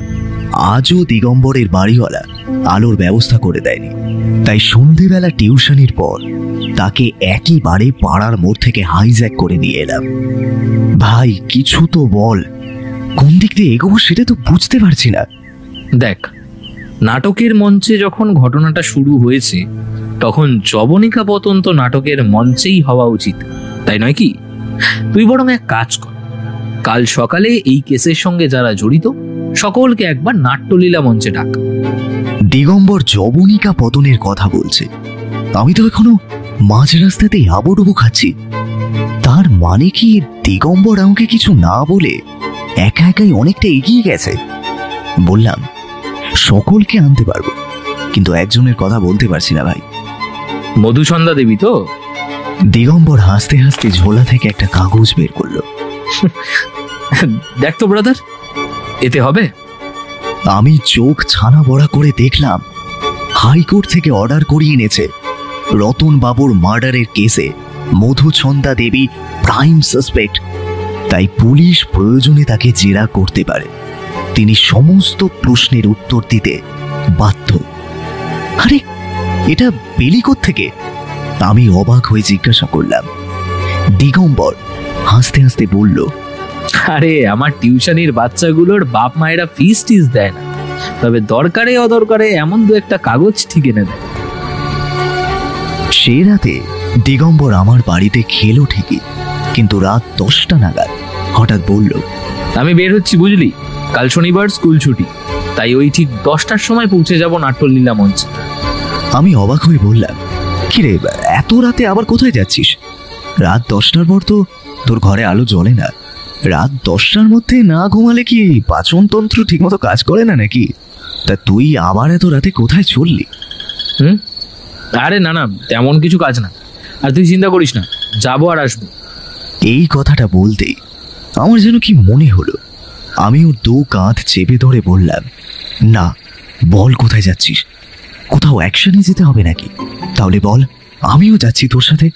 আজও দিগম্বরের বাড়িওয়ালা আলোর ব্যবস্থা করে দেয়নি। তাই সন্ধেবেলা টিউশনির পর তাকে একেবারে পাড়ার মোড় থেকে হাইজ্যাক করে নিয়ে এলাম। ভাই কিছু তো বল, কোন দিক দিয়ে এগোবো সেটা তো বুঝতে পারছি না।
দেখ, নাটকের মঞ্চে যখন ঘটনাটা শুরু হয়েছে তখন যবনিকা পতন তো নাটকের মঞ্চেই হওয়া উচিত, তাই নয় কি? তুই বরং এক কাজ কর, কাল সকালে এই কেসের সঙ্গে যারা জড়িত সকলকে একবার নাট্যলীলা মঞ্চে ডাক।
দিগম্বর যবনিকা পতনের কথা বলছে, আমি তো এখনো মাঝ রাস্তাতেই হাবুডুবু খাচ্ছি। তার মানে কি দিগম্বর আমাকে কিছু না বলে একা একাই অনেকটা এগিয়ে গেছে? বললাম, সকলকে আনতে পারবো, কিন্তু একজনের কথা বলতে পারছি না ভাই।
মধুছন্দা দেবী তো?
দিগম্বর হাসতে হাসতে ঝোলা থেকে একটা কাগজ বের করলো।
দেখ তো ব্রাদার, এতে হবে?
আমি চোখ ছানা বড়া করে দেখলাম হাইকোর্ট থেকে অর্ডার করিয়ে এনেছে রতন বাবুর মার্ডারের কেসে মধুছন্দা দেবী প্রাইম সাসপেক্ট। তাই পুলিশ প্রয়োজনে তাকে জেরা করতে পারে, তিনি সমস্ত প্রশ্নের উত্তর দিতে বাধ্য। আরে এটা পেলি থেকে? আমি অবাক হয়ে জিজ্ঞাসা করলাম। দিগম্বর হাসতে হাসতে বলল,
আরে আমার টিউশনির বাচ্চাগুলোর বাপ মায়েরা ফিস টিস দেয় না, তবে দরকারে অদরকারে এমন 2-1টা কাগজ ঠিক এনে দেয়।
সে রাতে দিগম্বর আমার বাড়িতে খেলো ঠিকই, কিন্তু রাত 10টা নাগাদ হঠাৎ বলল,
আমি বের হচ্ছি বুঝলি, কাল শনিবার স্কুল ছুটি, তাই ওই ঠিক 10টার সময় পৌঁছে যাব নাট্যলীলা মঞ্চে।
আমি অবাক হয়ে বললাম, কিরে এত রাতে আবার কোথায় যাচ্ছিস? রাত 10টার পর তো তোর ঘরে আলো জ্বলে না। রাত 10টার মধ্যে না ঘুমালে কি পাচনতন্ত্র ঠিকমতো কাজ করে না নাকি? তা তুই আবার এত রাতে কোথায় চললি?
আরে না না, তেমন কিছু কাজ না, আর তুই চিন্তা করিস না, যাবো আর আসবো।
এই কথাটা বলতেই আমার যেন কি মনে হলো। আমি ওর 2 কাঁধ চেপে ধরে বললাম, না বল কোথায় যাচ্ছিস? কোথাও অ্যাকশনে যেতে হবে নাকি? তাহলে বল, আমিও যাচ্ছি তোর সাথে।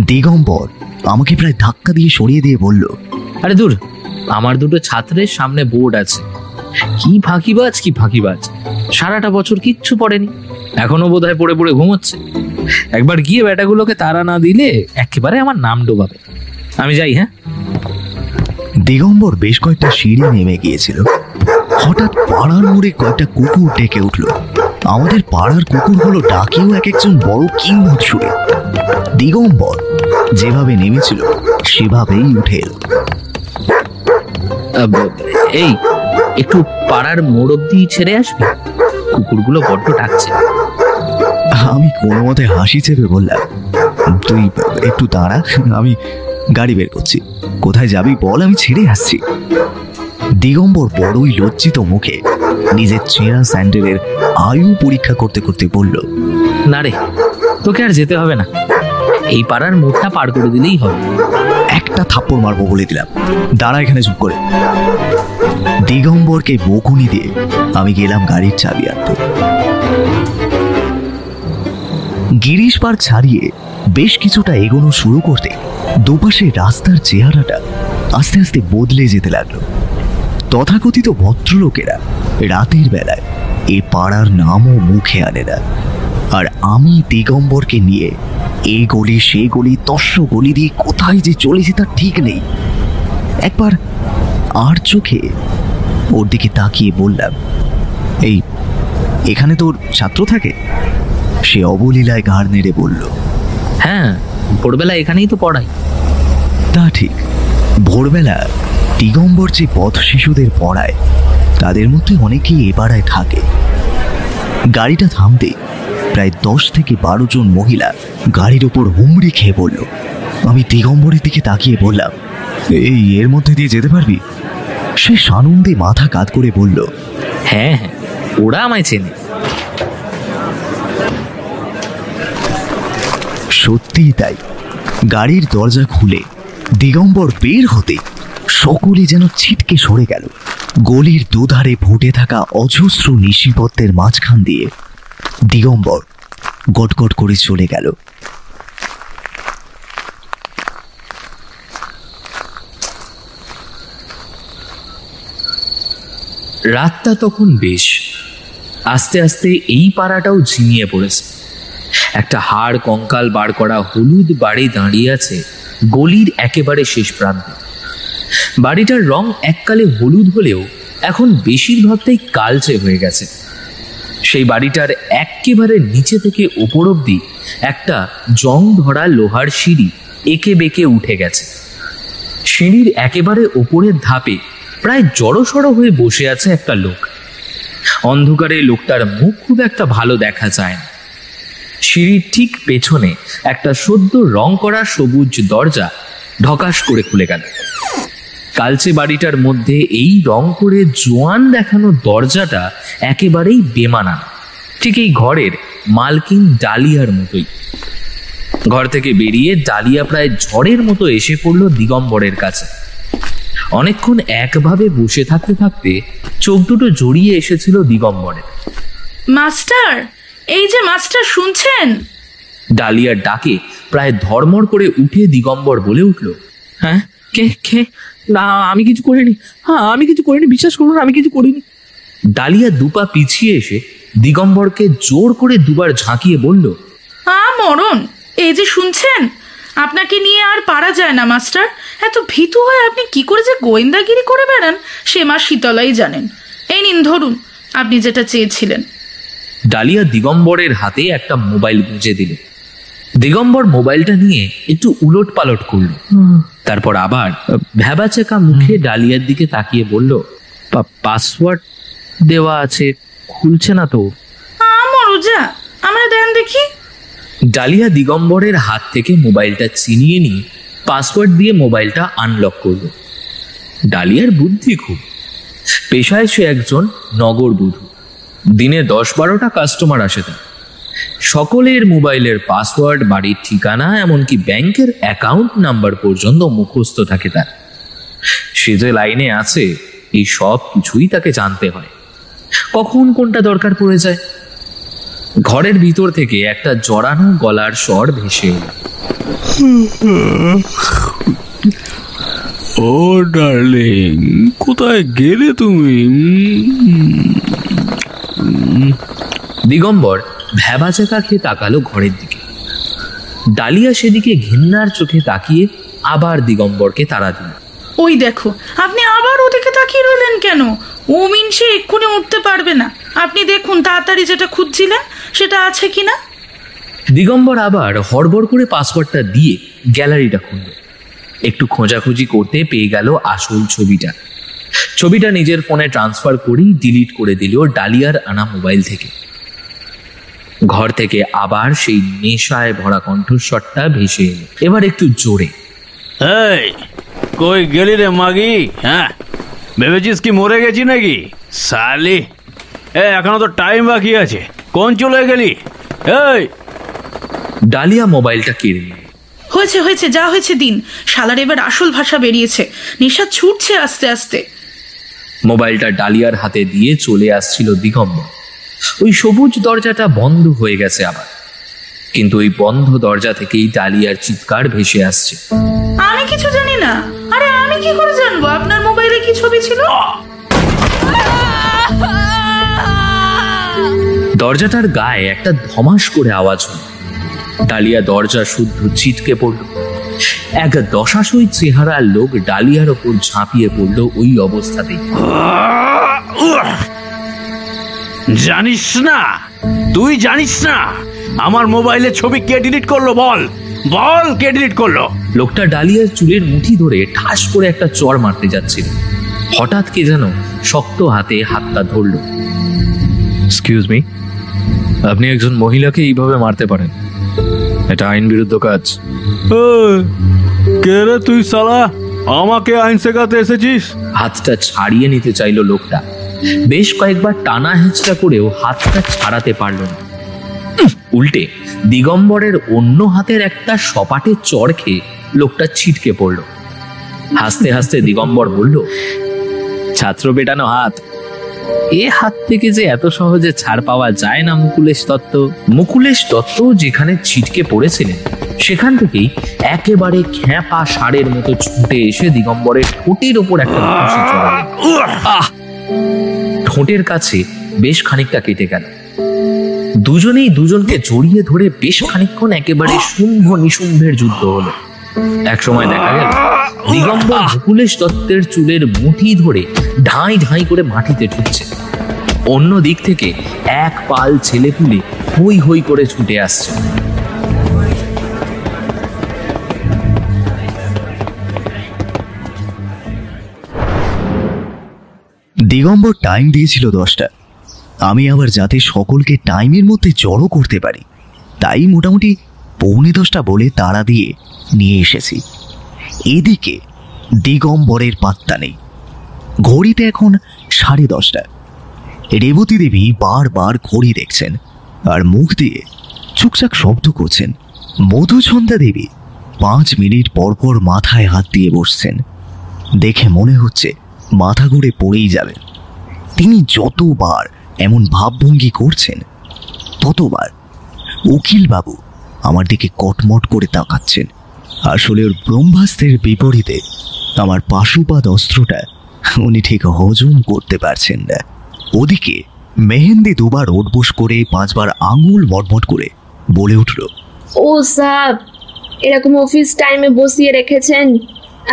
দিগম্বর আমাকে প্রায় ধাক্কা দিয়ে সরিয়ে দিয়ে বলল,
আরে দূর, আমার 2টো ছাত্রের সামনে বোর্ড আছে। কি ফাঁকিবাজ, সারাটা বছর কিচ্ছু পড়েনি, এখনো বোধহয় পড়ে পড়ে ঘুমোচ্ছে। একবার গিয়ে বেটাগুলোকে তাড়া না দিলে একেবারে আমার নাম ডোবাবে। আমি যাই। হ্যাঁ।
দিগম্বর বেশ কয়েকটা সিঁড়ি নেমে গিয়েছিল। হঠাৎ পাড়ার মোড়ে কয়েকটা কুকুর ডেকে উঠল। আমাদের পাড়ার কুকুরগুলো ডাকেও এক একজন বড় কিংবদ সুরে। দিগম্বর যেভাবে নেমেছিল সেভাবেই উঠে এলো।
এই একটু পাড়ার মোড় অব্দি ছেড়ে আসবি, কুকুরগুলো বড্ড ডাকছে।
আমি কোনো মতে হাসি চেপে বললাম, তুই একটু দাঁড়া, আমি গাড়ি বের করছি। কোথায় যাবি বল, আমি ছেড়ে আসছি। দিগম্বর বড়ই লজ্জিত মুখে নিজের ছেঁড়া স্যান্ডেলের আয়ু পরীক্ষা করতে করতে বলল,
না রে, তোকে আর যেতে হবে না, এই পাড়ার মোড়টা পার করে দিলেই হবে।
একটা থাপ্পড় মারবো বলে দিলাম, দাঁড়া এখানে চুপ করে। দিগম্বরকে বকুনি দিয়ে আমি গেলাম গাড়ির চাবি আনতে। গিরিশ পার্ক ছাড়িয়ে বেশ কিছুটা এগোনো শুরু করতে দুপাশে রাস্তার চেহারাটা আস্তে আস্তে বদলে যেতে লাগলো। তথাকথিত ভদ্রলোকেরা রাতের বেলায় এ পাড়ার নামও মুখে আনে না, আর আমি দিগম্বরকে নিয়ে এই গলি সে গলি তস্য গলি দিয়ে কোথায় যে চলেছি তার ঠিক নেই। একবার আর চোখে ওর দিকে তাকিয়ে বললাম, এই এখানে তোর ছাত্র থাকে? সে অবলীলায় ঘাড় নেড়ে বলল,
হ্যাঁ, ভোরবেলা এখানেই তো পড়াই।
তা ঠিক, ভোরবেলা দিগম্বর যে পথ শিশুদের পড়ায় তাদের মধ্যে অনেকেই এ পাড়ায় থাকে। গাড়িটা থামতে প্রায় 10 থেকে 12 জন মহিলা গাড়ির ওপর হুমড়ি খেয়ে বলল। আমি দিগম্বরের দিকে তাকিয়ে বললাম, এই এর মধ্যে দিয়ে যেতে পারবি? সে সানন্দে মাথা কাত করে বলল,
হ্যাঁ, ওরা আমায় চেনে।
সত্যিই তাই, গাড়ির দরজা খুলে দিগম্বর বের হতে সকলে যেন ছিটকে সরে গেল। গলির দুধারে ফুটে থাকা অজস্র নিশিপত্তের মাঝখান দিয়ে দিগম্বর গটগট করে চলে গেল।
রাতটা তখন বেশ। আস্তে আস্তে এই পাড়াটাও ঝিমিয়ে পড়েছে। একটা হাড় কঙ্কাল বার করা হলুদ বাড়ি দাঁড়িয়ে আছে গলির একেবারে শেষ প্রান্তে। বাড়িটার রং এককালে হলুদ হলেও এখন বেশিরভাগটাই কালচে হয়ে গেছে। সেই বাড়িটার একেবারে নিচে থেকে ওপর অব্দি একটা জং ধরা লোহার সিঁড়ি একে বেঁকে উঠে গেছে। সিঁড়ির একেবারে ওপরের ধাপে প্রায় জড়সড় হয়ে বসে আছে একটা লোক। অন্ধকারে লোকটার মুখ খুব একটা ভালো দেখা যায় না। সিঁড়ির ঠিক পেছনে একটা সদ্য রং করা সবুজ দরজা ঢকাস করে খুলে গেল। কালচে বাড়িটার মধ্যে এই রং করে জোয়ান দেখানো দরজাটা একেবারেই বেমানান, ঠিক এই ঘরের মালকিন ডালিয়ার মতোই। ঘর থেকে বেরিয়ে ডালিয়া প্রায় ঝড়ের মতো এসে পড়ল দিগম্বরের কাছে। অনেকক্ষণ একভাবে বসে থাকতে থাকতে চোখ দুটো জড়িয়ে এসেছিল দিগম্বরের।
মাস্টার, এই যে মাস্টার, শুনছেন?
ডালিয়ার ডাকে প্রায় ধর্মড় করে উঠে দিগম্বর বলে উঠল, হ্যাঁ, কে কে? না, আমি কিছু করিনি, আমি কিছু করিনি, বিশ্বাস করুন, আমি কিছু করিনি। ডালিয়া দুপা পিছিয়ে এসে দিগম্বরকে জোর করে দুবার ঝাঁকিয়ে বলল,
মরণ, এই যে শুনছেন, আপনাকে নিয়ে আর পারা যায় না মাস্টার। এত ভীতু হয়ে আপনি কি করে যে গোয়েন্দাগিরি করে বেড়ান সে মা শীতলাই জানেন। এই নিন, ধরুন, আপনি যেটা চেয়েছিলেন।
ডালিয়া দিগম্বরের হাতে একটা মোবাইল গুঁজে দিল। দিগম্বর মোবাইলটা নিয়ে একটু উলট পালট করল, তারপর আবার ভ্যাবাচেকা মুখে ডালিয়ার দিকে তাকিয়ে বলল, পাসওয়ার্ড দেওয়া আছে, খুলছে না তো।
আমারও যা, আমরা দেন দেখি।
ডালিয়া দিগম্বরের হাত থেকে মোবাইলটা ছিনিয়ে নিয়ে পাসওয়ার্ড দিয়ে মোবাইলটা আনলক করলো। ডালিয়ার বুদ্ধি খুব। পেশায় সে একজন নগর বধূ। দিনে 10-12টা কাস্টমার আসে তার। সকলের মোবাইলের পাসওয়ার্ড, বাড়ির ঠিকানা, এমনকি ব্যাংকের অ্যাকাউন্ট নাম্বার পর্যন্ত মুখস্থ থাকে তার। সে যে লাইনে আছে এই সব কিছুই তাকে জানতে হয়। কখন কোনটা দরকার পড়ে যায়। ঘরের ভিতর থেকে একটা জড়ানো গলার স্বর ভেসে এলো।
ও ডার্লিং, কোথায় গেলে তুমি?
দিগম্বর ভ্যাবাচাকা খেয়ে তাকালো ঘরের দিকে। ডালিয়া সেদিকে ঘৃণার চোখে তাকিয়ে আবার দিগম্বরকে তাড়া দিল।
ওই দেখো, আপনি আবার ওদিকে তাকিয়ে রইলেন কেন? ও মিনসে এক্ষুনি উঠতে পারবে না। আপনি দেখুন তাড়াতাড়ি যেটা খুঁজছিলেন সেটা আছে কিনা।
দিগম্বর আবার হড়বড় করে পাসওয়ার্ডটা দিয়ে গ্যালারিটা খুলল। একটু খোঁজাখুঁজি করতে পেয়ে গেল আসল ছবিটা। ছবিটা নিজের ফোনে ট্রান্সফার করেই ডিলিট করে দিল ডালিয়ার আনা মোবাইল থেকে। ঘর থেকে আবার সেই নেশায় ভরা কণ্ঠস্বরটা ভেসে এলো, এবার একটু জোরে।
এই, কই গেলি রে মাগি? হ্যাঁ, ভেবেছিস কি মরে গেছি নাকি সালি? এখনো তো টাইম বাকি আছে, কোন চলে গেলি? এই,
ডালিয়া মোবাইলটা কেড়ে নিল।
হয়েছে হয়েছে, যা হয়েছে দিন। শালার এবার আসল ভাষা বেরিয়েছে, নেশা ছুটছে আস্তে আস্তে।
মোবাইলটা ডালিয়ার হাতে দিয়ে চলে আসছিল দিগম্বর। ওই সবুজ দরজাটা বন্ধ হয়ে গেছে আবার, কিন্তু ওই বন্ধ দরজা থেকেই ডালিয়ার চিৎকার ভেসে আসছে।
আমি কিছু জানি না। আরে আমি কি করে জানবো আপনার মোবাইলে কি ছবি ছিল?
দরজাটার গায়ে একটা ধমাস করে আওয়াজ হল। ডালিয়া দরজা শুদ্ধ ছিটকে পড়ল। এক দশাশই চেহারার লোক ডালিয়ার ওপর ঝাঁপিয়ে পড়ল ওই অবস্থাতেই।
জানিস না, তুই জানিস না আমার মোবাইলে ছবি কে ডিলিট করলো? বল বল, কে ডিলিট করলো?
লোকটা ডালিয়ার চুলের মুঠি ধরে ঠাস করে একটা চড় মারতে যাচ্ছিল। হঠাৎ কে যেন শক্ত হাতে হাতটা ধরল। এক্সকিউজ মি, আপনি একজন মহিলাকে এইভাবে মারতে পারেন? এটা আইন বিরুদ্ধ কাজ।
কে রে তুই শালা, আমাকে আইন শেখাতে এসেছিস?
হাতটা ছাড়িয়ে নিতে চাইল লোকটা। বেশ কয়েকবার টানা হেঁচড়া করেও হাতটা ছাড়াতে পারল না। উল্টে দিগম্বরের অন্য হাতের একটা সপাটে চড় খেয়ে লোকটা ছিটকে পড়ল। হাসতে হাসতে দিগম্বর বলল, ছাত্র পেটানো হাত, এ হাত থেকে যে এত সহজে ছাড় পাওয়া যায় না মুকুলেশ দত্ত। মুকুলেশ দত্ত যেখানে ছিটকে পড়েছিলেন সেখান থেকেই একেবারে খ্যাপা ষাঁড়ের মতো ছুটে এসে দিগম্বরের ঠোঁটের ওপর একটা ঘুষি চড়াল। ঠোঁটের কাছে বেশ খানিকটা কেটে গেল। দুজনেই দুজনকে জড়িয়ে ধরে বেশ খানিকক্ষণ একেবারে শুম্ভ নিশুম্ভের যুদ্ধ হলো। একসময় দেখা গেল দিগম্বর মুকুলেশ দত্তের চুলের মুঠি ধরে ঢাই ঢাই করে মাটিতে ঠুকছে। অন্য দিক থেকে এক পাল ছেলেপুলে হই হই করে ছুটে আসছে।
দিগম্বর টাইম দিয়েছিল 10টা। আমি আবার যাতে সকলকে টাইমের মধ্যে জড়ো করতে পারি তাই মোটামুটি 9:45 বলে তাড়া দিয়ে নিয়ে এসেছি। এদিকে দিগম্বরের পাত্তা নেই। ঘড়িতে এখন 10:30। রেবতী দেবী বারবার ঘড়ি দেখছেন আর মুখ দিয়ে চুকচাক শব্দ করছেন। মধুছন্দা দেবী 5 মিনিট পরপর মাথায় হাত দিয়ে বসছেন। দেখে মনে হচ্ছে মাথা ঘুরে পড়েই যাবেন। তিনি যতবার এমন ভাবভঙ্গি করছেন ততবার উকিল বাবু আমার দিকে কটমট করে তাকাচ্ছেন। আসলে ওর ব্রহ্মাস্ত্রের বিপরীতে আমার পাশুপাত অস্ত্রটা উনি ঠিক হজম করতে পারছেন না। ওদিকে মেহেন্দি 2বার ওঠবোস করে 5বার আঙুল মটমট করে বলে উঠল,
ও সাব, এরকম অফিস টাইমে বসিয়ে রেখেছেন?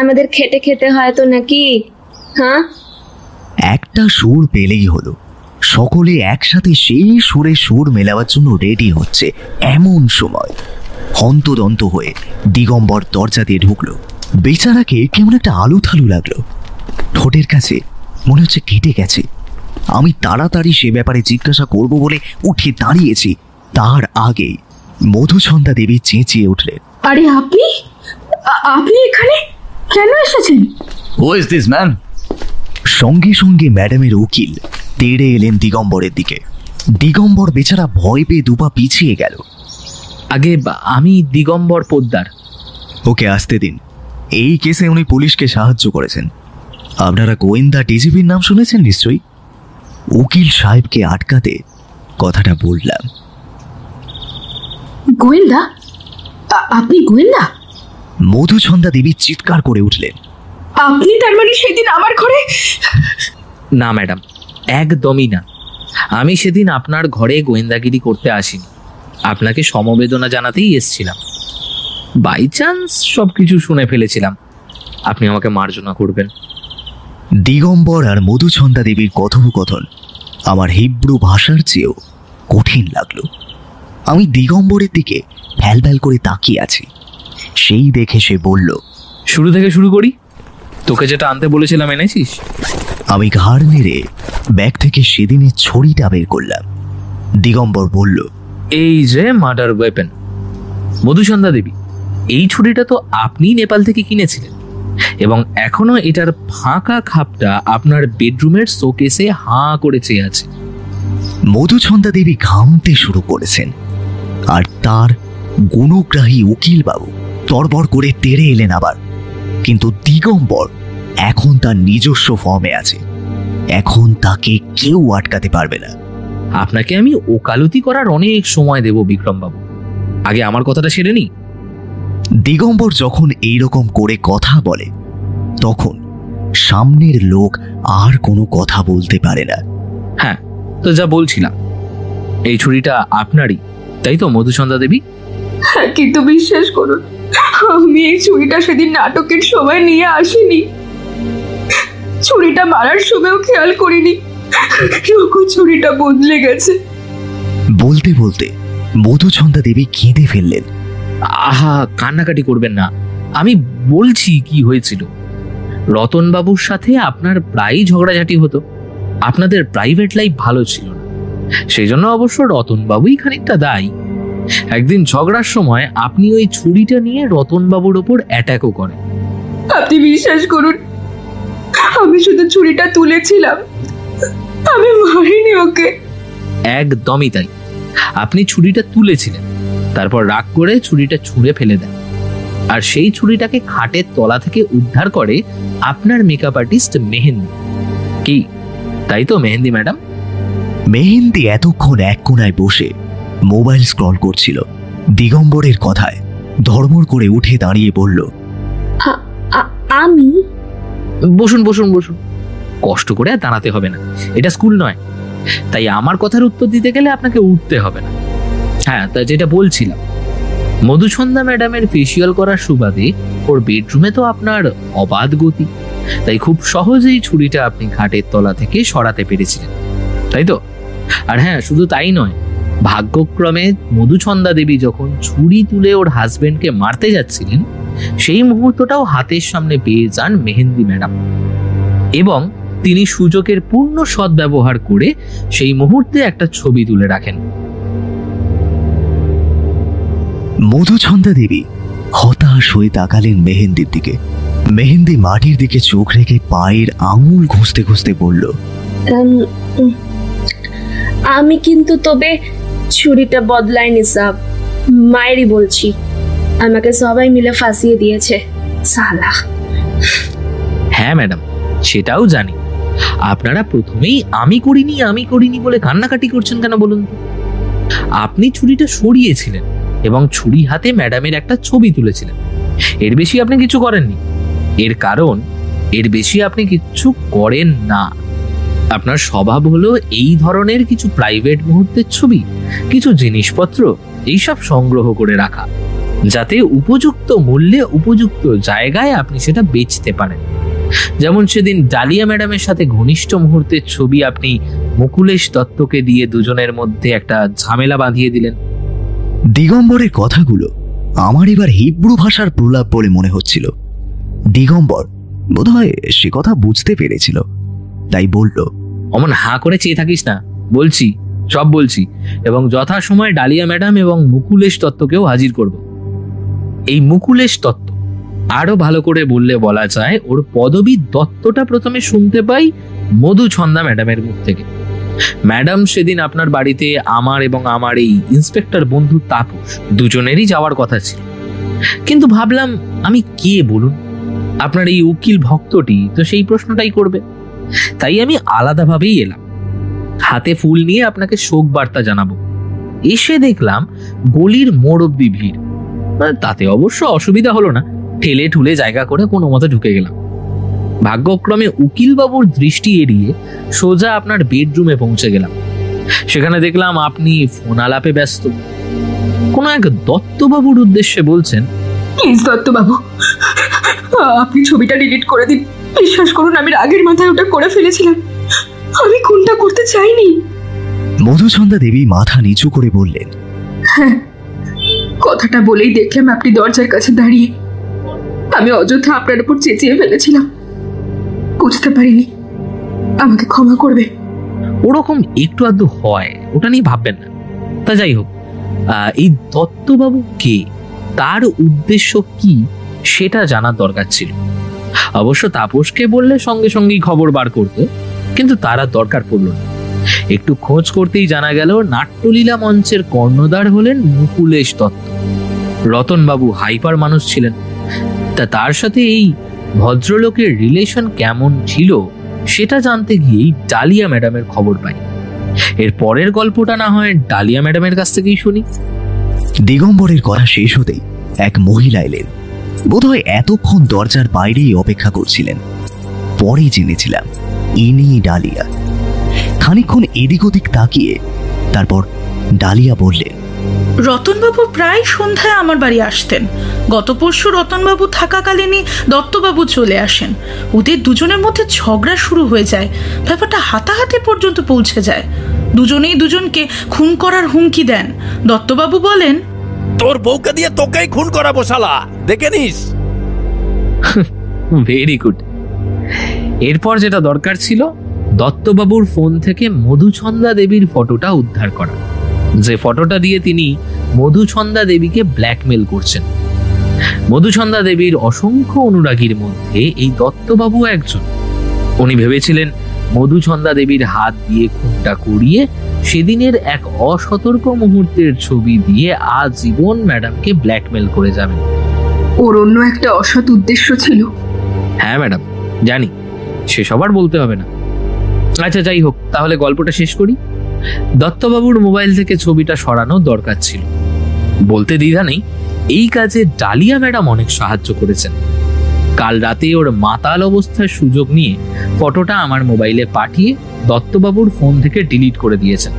আমাদের খেটে খেতে হয় তো নাকি? হ্যাঁ,
একটা সুর পেলেই হলো। সকলে একসাথে সেই সুরে সুর মেলাবার জন্য রেডি হচ্ছে। এমন সময় হন্তদন্ত হয়ে দিগম্বর দরজা দিয়ে ঢুকলো। বেচারাকে কেমন একটা আলু থালু লাগলো। ঠোঁটের কাছে মনে হচ্ছে কেটে গেছে। আমি তাড়াতাড়ি সে ব্যাপারে জিজ্ঞাসা করব বলে উঠে দাঁড়িয়েছি, তার আগেই মধুছন্দা দেবী চেঁচিয়ে উঠলেন,
আরে আপনি আপনি এখানে কেন এসেছেন?
Who is this man?
সঙ্গে সঙ্গে ম্যাডামের উকিল তেড়ে এলেন দিগম্বরের দিকে। দিগম্বর বেচারা ভয় পেয়ে দুপা পিছিয়ে গেল।
আগে আমি দিগম্বর পোদ্দার।
ওকে আসতে দিন। এই কেসে উনি পুলিশকে সাহায্য করেছেন। আপনারা গোয়েন্দা ডিজিপির নাম শুনেছেন নিশ্চয়ই। উকিল সাহেবকে আটকাতে কথাটা বললাম।
গোয়েন্দা? আপনি গোয়েন্দা?
মধুছন্দা দেবী চিৎকার করে উঠলেন,
আপনি তার মানে সেদিন আমার ঘরে?
না ম্যাডাম, একদমই না। আমি সেদিন আপনার ঘরে গোয়েন্দাগিরি করতে আসিনি, আপনাকে সমবেদনা জানাতেই এসছিলাম। বাই চান্স সবকিছু শুনে ফেলেছিলাম। আপনি আমাকে মার্জনা করবেন।
দিগম্বর আর মধুছন্দা দেবীর কথোপকথন আমার হিব্রু ভাষার চেয়েও কঠিন লাগলো। আমি দিগম্বরের দিকে ভ্যাল ভ্যাল করে তাকিয়ে আছি। সেই দেখে সে বলল,
শুরু থেকে শুরু করি। তোকে যেটা আনতে বলেছিলাম এনেছিস?
আমি ঘাড় নেড়ে ব্যাগ থেকে সেদিনের ছড়িটা বের করলাম। দিগম্বর বলল,
এই যে মার্ডার ওয়েপেন। মধুছন্দা দেবী, এই ছুরিটা তো আপনি নেপাল থেকে কিনেছিলেন এবং এখনো এটার ফাঁকা খাপটা আপনার বেডরুমের শোকেসে হাঁ করে চেয়ে আছে।
মধুছন্দা দেবী ঘামতে শুরু করেছেন আর তার গুণগ্রাহী উকিল বাবু তরবর করে তেড়ে এলেন আবার। কিন্তু দিগম্বর এখন তার নিজস্ব ফর্মে আছে। এখন তাকে কেউ আটকাতে পারবে না।
আপনাকে আমি ওকালতি করার অনেক সময় দেব বিক্রমবাবু, আগে আমার কথাটা সেরে নি।
দিগম্বর যখন এইরকম করে কথা বলে তখন সামনের লোক আর কোনো কথা বলতে পারে না।
হ্যাঁ, তো যা বলছিলাম, এই ছুরিটা আপনারই, তাই তো মধুছন্দা দেবী?
হ্যাঁ, কিন্তু বিশ্বাস করুন, আমি এই ছুরিটা সেদিন নাটকের সময় নিয়ে আসিনি। ছুরিটা মারার সময়ও খেয়াল করিনি ছুরিটা বদলে গেছে।
বলতে বলতে মধুছন্দা দেবী কেঁদে ফেললেন।
আহা, কান্নাকাটি করবেন না। আমি বলছি কি হয়েছিল। রতনবাবুর সাথে আপনার প্রায়ই ঝগড়াঝাটি হতো। আপনাদের প্রাইভেট লাইফ ভালো ছিল না, সেই জন্য অবশ্য রতনবাবুই খানিকটা দায়ী। একদিন ঝগড়ার সময় আপনি ওই ছুরিটা নিয়ে রতনবাবুর ওপর অ্যাটাকও করেন।
আপনি বিশ্বাস করুন, আমি শুধু ছুরিটা তুলেছিলাম, আমি মারিনি ওকে।
একদমই তাই, আপনি ছুরিটা তুলেছিলেন, তারপর রাগ করে ছুরিটা ছুঁড়ে ফেলে দেন। আর সেই ছুরিটাকে খাটের তলা থেকে উদ্ধার করে আপনার মেকআপ আর্টিস্ট মেহেন্দি। কি তাই তো মেহেন্দি ম্যাডাম?
মেহেন্দি এতক্ষণ এক কোনায় বসে মোবাইল স্ক্রল করছিল। দিগম্বরের কথায় ধর্মর করে উঠে দাঁড়িয়ে বলল,
আমি?
বসুন বসুন বসুন, কষ্ট করে আর দাঁড়াতে হবে না, এটা স্কুল নয়। তাই আমার কথার উত্তর দিতে গেলে আপনাকে উঠতে হবে না। হ্যাঁ, তা যেটা বলছিলাম, মধুছন্দা ম্যাডামের ফেসিয়াল করার সুবাদে ওর বেডরুমে তো আপনার অবাধ গতি, তাই খুব সহজেই ছুরিটা আপনি খাটের তলা থেকে সরাতে পেরেছিলেন, তাই তো? আর হ্যাঁ, শুধু তাই নয়, ভাগ্যক্রমে মধুছন্দা দেবী যখন ছুরি তুলে ওর হাজবেন্ডকে মারতে যাচ্ছিলেন, সেই মুহূর্তটাও হাতের সামনে পেয়ে যান মেহেন্দি ম্যাডাম এবং তিনি সুযোগের পূর্ণ সদ্ব্যবহার করে সেই মুহূর্তে একটা ছবি তুলে রাখেন।
মধুছন্দা দেবী হতাশ হয়ে তাকালেন মেহেন্দির দিকে। মেহেন্দি মাটির দিকে চোখ রেখে পায়ের আঙুল ঘষতে ঘষতে বলল,
আমি কিন্তু তবে ছুরিটা বদলাইনি সাব, মায়েরই বলছি। আমাকে সবাই মিলে ফাঁসিয়ে দিয়েছে সালা।
হ্যাঁ ম্যাডাম, সেটাও জানি। আপনারা প্রথমেই আমি করিনি বলে কান্নাকাটি করছেন কেন বলুন তো? আপনি ছুরিটা সরিয়েছিলেন এবং ছুরি হাতে ম্যাডামের একটা ছবি তুলেছিলেন, এর বেশি আপনি কিছু করেননি। এর কারণ, এর বেশি আপনি কিচ্ছু করেন না। আপনার স্বভাব হলো এই ধরনের কিছু প্রাইভেট মুহূর্তের ছবি, কিছু জিনিসপত্র এইসব সংগ্রহ করে রাখা, যাতে উপযুক্ত মূল্যে উপযুক্ত জায়গায় আপনি সেটা বেচতে পারেন। যেমন সেদিন ডালিয়া ম্যাডামের সাথে ঘনিষ্ঠ মুহূর্তের ছবি আপনি মুকুলেশ দত্তকে দিয়ে দুজনের মধ্যে একটা ঝামেলা বাঁধিয়ে দিলেন।
দিগম্বরের কথাগুলো আমার এবার হিব্রু ভাষার প্রলাপ বলে মনে হচ্ছিল। দিগম্বর বোধহয় সে কথা বুঝতে পেরেছিল, তাই বলল,
অমন হাঁ করে চেয়ে থাকিস না, বলছি, সব বলছি, এবং যথাসময়ে ডালিয়া ম্যাডাম এবং মুকুলেশ দত্তকেও হাজির করব। এই মুকুলেশ দত্ত, আরো ভালো করে বললে বলা যায় ওর পদবী দত্তটা প্রথমে শুনতে পাই মধুছন্দা ম্যাডামের মুখ থেকে। ম্যাডাম সেদিন আপনার বাড়িতে আমার এবং আমার এই ইন্সপেক্টর বন্ধু তাপস দুজনেরই যাওয়ার কথা ছিল, কিন্তু ভাবলাম আমি কে বলুন, আপনার এই উকিল ভক্তটি তো সেই প্রশ্নটাই করবে, তাই আমি আলাদাভাবেই এলাম। হাতে ফুল নিয়ে আপনাকে শোক বার্তা জানাবো। এসে দেখলাম গলির মোড় অব্দি ভিড়, তাতে অবশ্য অসুবিধা হলো না, ঠেলে ঠুলে জায়গা করে কোনো মতে ঢুকে গেলাম। ভাগ্যক্রমে উকিলবাবুর দৃষ্টি এড়িয়ে সোজা আপনার বেডরুমে পৌঁছে গেলাম। সেখানে দেখলাম আপনি ফোন আলাপে ব্যস্ত। কোনো এক দত্তবাবুর উদ্দেশ্যে বলছেন,
প্লিজ দত্তবাবু, আপনি ছবিটা ডিলিট করে দিন। বিশ্বাস করুন, আমি রাগের মাথায় ওটা করে ফেলেছিলাম, আমি খুনটা করতে চাইনি।
মধুছন্দা দেবী মাথা নিচু করে বললেন,
হ্যাঁ, কথাটা বলেই দেখলাম আপনি দরজার কাছে দাঁড়িয়ে। আমি অযথা আপনার উপর চেঁচিয়ে ফেলেছিলাম, বুঝতে পারিনি, আমাকে ক্ষমা করবে।
ওরকম একটু আধটু হয়, ওটা নিয়ে ভাববেন না। তা যাই হোক, এই দত্তবাবু কে, তার উদ্দেশ্য কি, সেটা জানার দরকার ছিল। অবশ্য তাপসকে বললে সঙ্গে সঙ্গেই খবর বার করতে, কিন্তু তার আর দরকার পড়ল না। একটু খোঁজ করতেই জানা গেল নাট্যলীলা মঞ্চের কর্ণধার হলেন মুকুলেশ দত্ত। রতনবাবু হাইপার মানুষ ছিলেন, তা তার সাথে এই ভদ্রলোকের রিলেশন কেমন ছিল সেটা জানতে গিয়েই ডালিয়া ম্যাডামের খবর পাই। এর পরের গল্পটা না হয় ডালিয়া ম্যাডামের কাছ থেকেই শুনি।
দিগম্বরের কথা শেষ হতেই এক মহিলা এলেন। বোধহয় এতক্ষণ দরজার বাইরেই অপেক্ষা করছিলেন। পরে জেনেছিলাম ইনি ডালিয়া। খানিকক্ষণ এদিক ওদিক তাকিয়ে তারপর ডালিয়া বললেন,
রতনবাবু প্রায় সন্ধ্যায় আমার বাড়ি আসতেন। গত পরশু রতনবাবু থাকাকালীনই দত্তবাবু চলে আসেন। ওদের দুজনের মধ্যে ঝগড়া শুরু হয়ে যায়, ব্যাপারটা হাতাহাতি পর্যন্ত পৌঁছে যায়। দুজনেই দুজনকে খুন করার হুমকি দেন। দত্তবাবু বলেন,
তোর বউকে দিয়ে তোকেই খুন করাবো শালা, দেখে নিস।
Very good. এরপর যেটা দরকার ছিল, দত্তবাবুর ফোন থেকে মধুছন্দা দেবীর ফটোটা উদ্ধার করা, যে ফটোটা দিয়ে তিনি মধুছন্দা দেবীকে ব্ল্যাকমেল করছেন। মধুছন্দা দেবীর অসংখ্য অনুরাগীর মধ্যে এই দত্তবাবু একজন। উনি ভেবেছিলেন মধুছন্দা দেবীর হাত দিয়ে খুনটা করিয়ে সেদিনের এক অসতর্ক মুহূর্তের ছবি দিয়ে আজীবন ম্যাডামকে ব্ল্যাকমেল করে যাবেন।
ওর অন্য একটা অসৎ উদ্দেশ্য ছিল।
হ্যাঁ ম্যাডাম, জানি, সে সবার বলতে হবে না। আচ্ছা যাই হোক, তাহলে গল্পটা শেষ করি। দত্তবাবুর মোবাইল থেকে ছবিটা সরানো দরকার ছিল। বলতে দ্বিধা নেই, এই কাজে ডালিয়া ম্যাডাম অনেক সাহায্য করেছেন। কাল রাতে ওর মাতাল অবস্থার সুযোগ নিয়ে ফটোটা আমার মোবাইলে পাঠিয়ে দত্তবাবুর ফোন থেকে ডিলিট করে দিয়েছেন।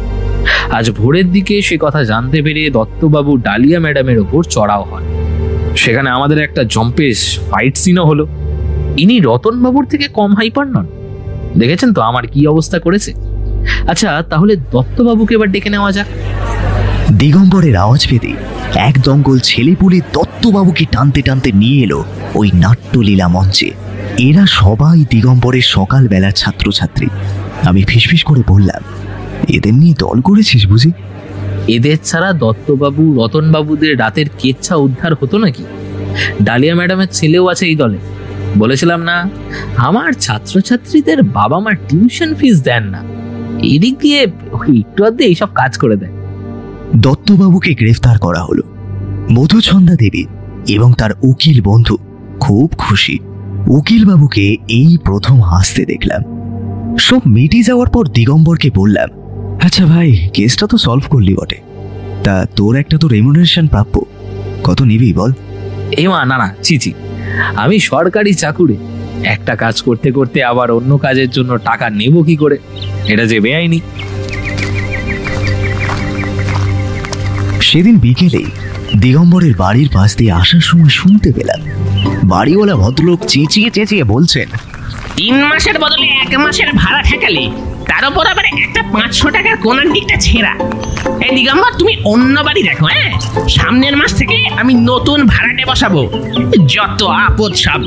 আজ ভোরের দিকে সে কথা জানতে পেরে দত্তবাবু ডালিয়া ম্যাডামের ওপর চড়াও হন। সেখানে আমাদের একটা জম্পেশ ফাইট সিনও হলো। ইনি রতনবাবুর থেকে কম হাইপার নন। দেখেছেন তো আমার কি অবস্থা করেছে। আচ্ছা, তাহলে দত্তবাবুকে এবার ডেকে নেওয়া যাক।
দিগম্বরের আওয়াজ পেতে এক দঙ্গল ছেলেপুলে দত্তবাবুকে টানতে টানতে নিয়ে এলো ওই নাট্যলীলা মঞ্চে। এরা সবাই দিগম্বরের সকালবেলার ছাত্রছাত্রী। আমি ফিসফিস করে বললাম, এদের নিয়ে দল করেছিস বুঝি?
এদের ছাড়া দত্তবাবু রতনবাবুদের রাতের কেচ্ছা উদ্ধার হতো নাকি? ডালিয়া ম্যাডামের ছেলেও আছে এই দলে। বলেছিলাম না, আমার ছাত্রছাত্রীদের বাবা মা টিউশন ফিস দেন না, এদিক দিয়ে একটু আধটু এইসব কাজ করে দেয়।
দত্তবাবুকে গ্রেফতার করা হলো। মধুছন্দা দেবী এবং তার উকিল বন্ধু খুব খুশি। উকিলবাবুকে এই প্রথম হাসতে দেখলাম। সব মিটে যাওয়ার পর দিগম্বরকে বললাম, আচ্ছা ভাই, কেসটা তো সলভ করলি বটে, তা তোর একটা তো রেমুনারেশন প্রাপ্য, কত নিবি বল?
এমা না না, চিচি, আমি সরকারি চাকুরে, একটা কাজ করতে করতে আবার অন্য কাজের জন্য টাকা নেব কি করে? এটা যে বেআইনি।
সেদিন বিকেলে দিগম্বরের বাড়ির পাশ দিয়ে আসার সময় শুনতে পেলাম বাড়িওয়ালা ভদ্রলোক চেঁচিয়ে চেঁচিয়ে বলছেন,
3 মাসের বদলে 1 মাসের ভাড়া ঠেকালে, তার উপর আবার একটা 500 টাকার কোনার দিকটা ছেঁড়া। এই দিগম্বর, তুমি অন্য বাড়ি দেখো। হ্যাঁ, সামনের মাস থেকে আমি নতুন ভাড়াটে বসাবো। যত আপদ সব।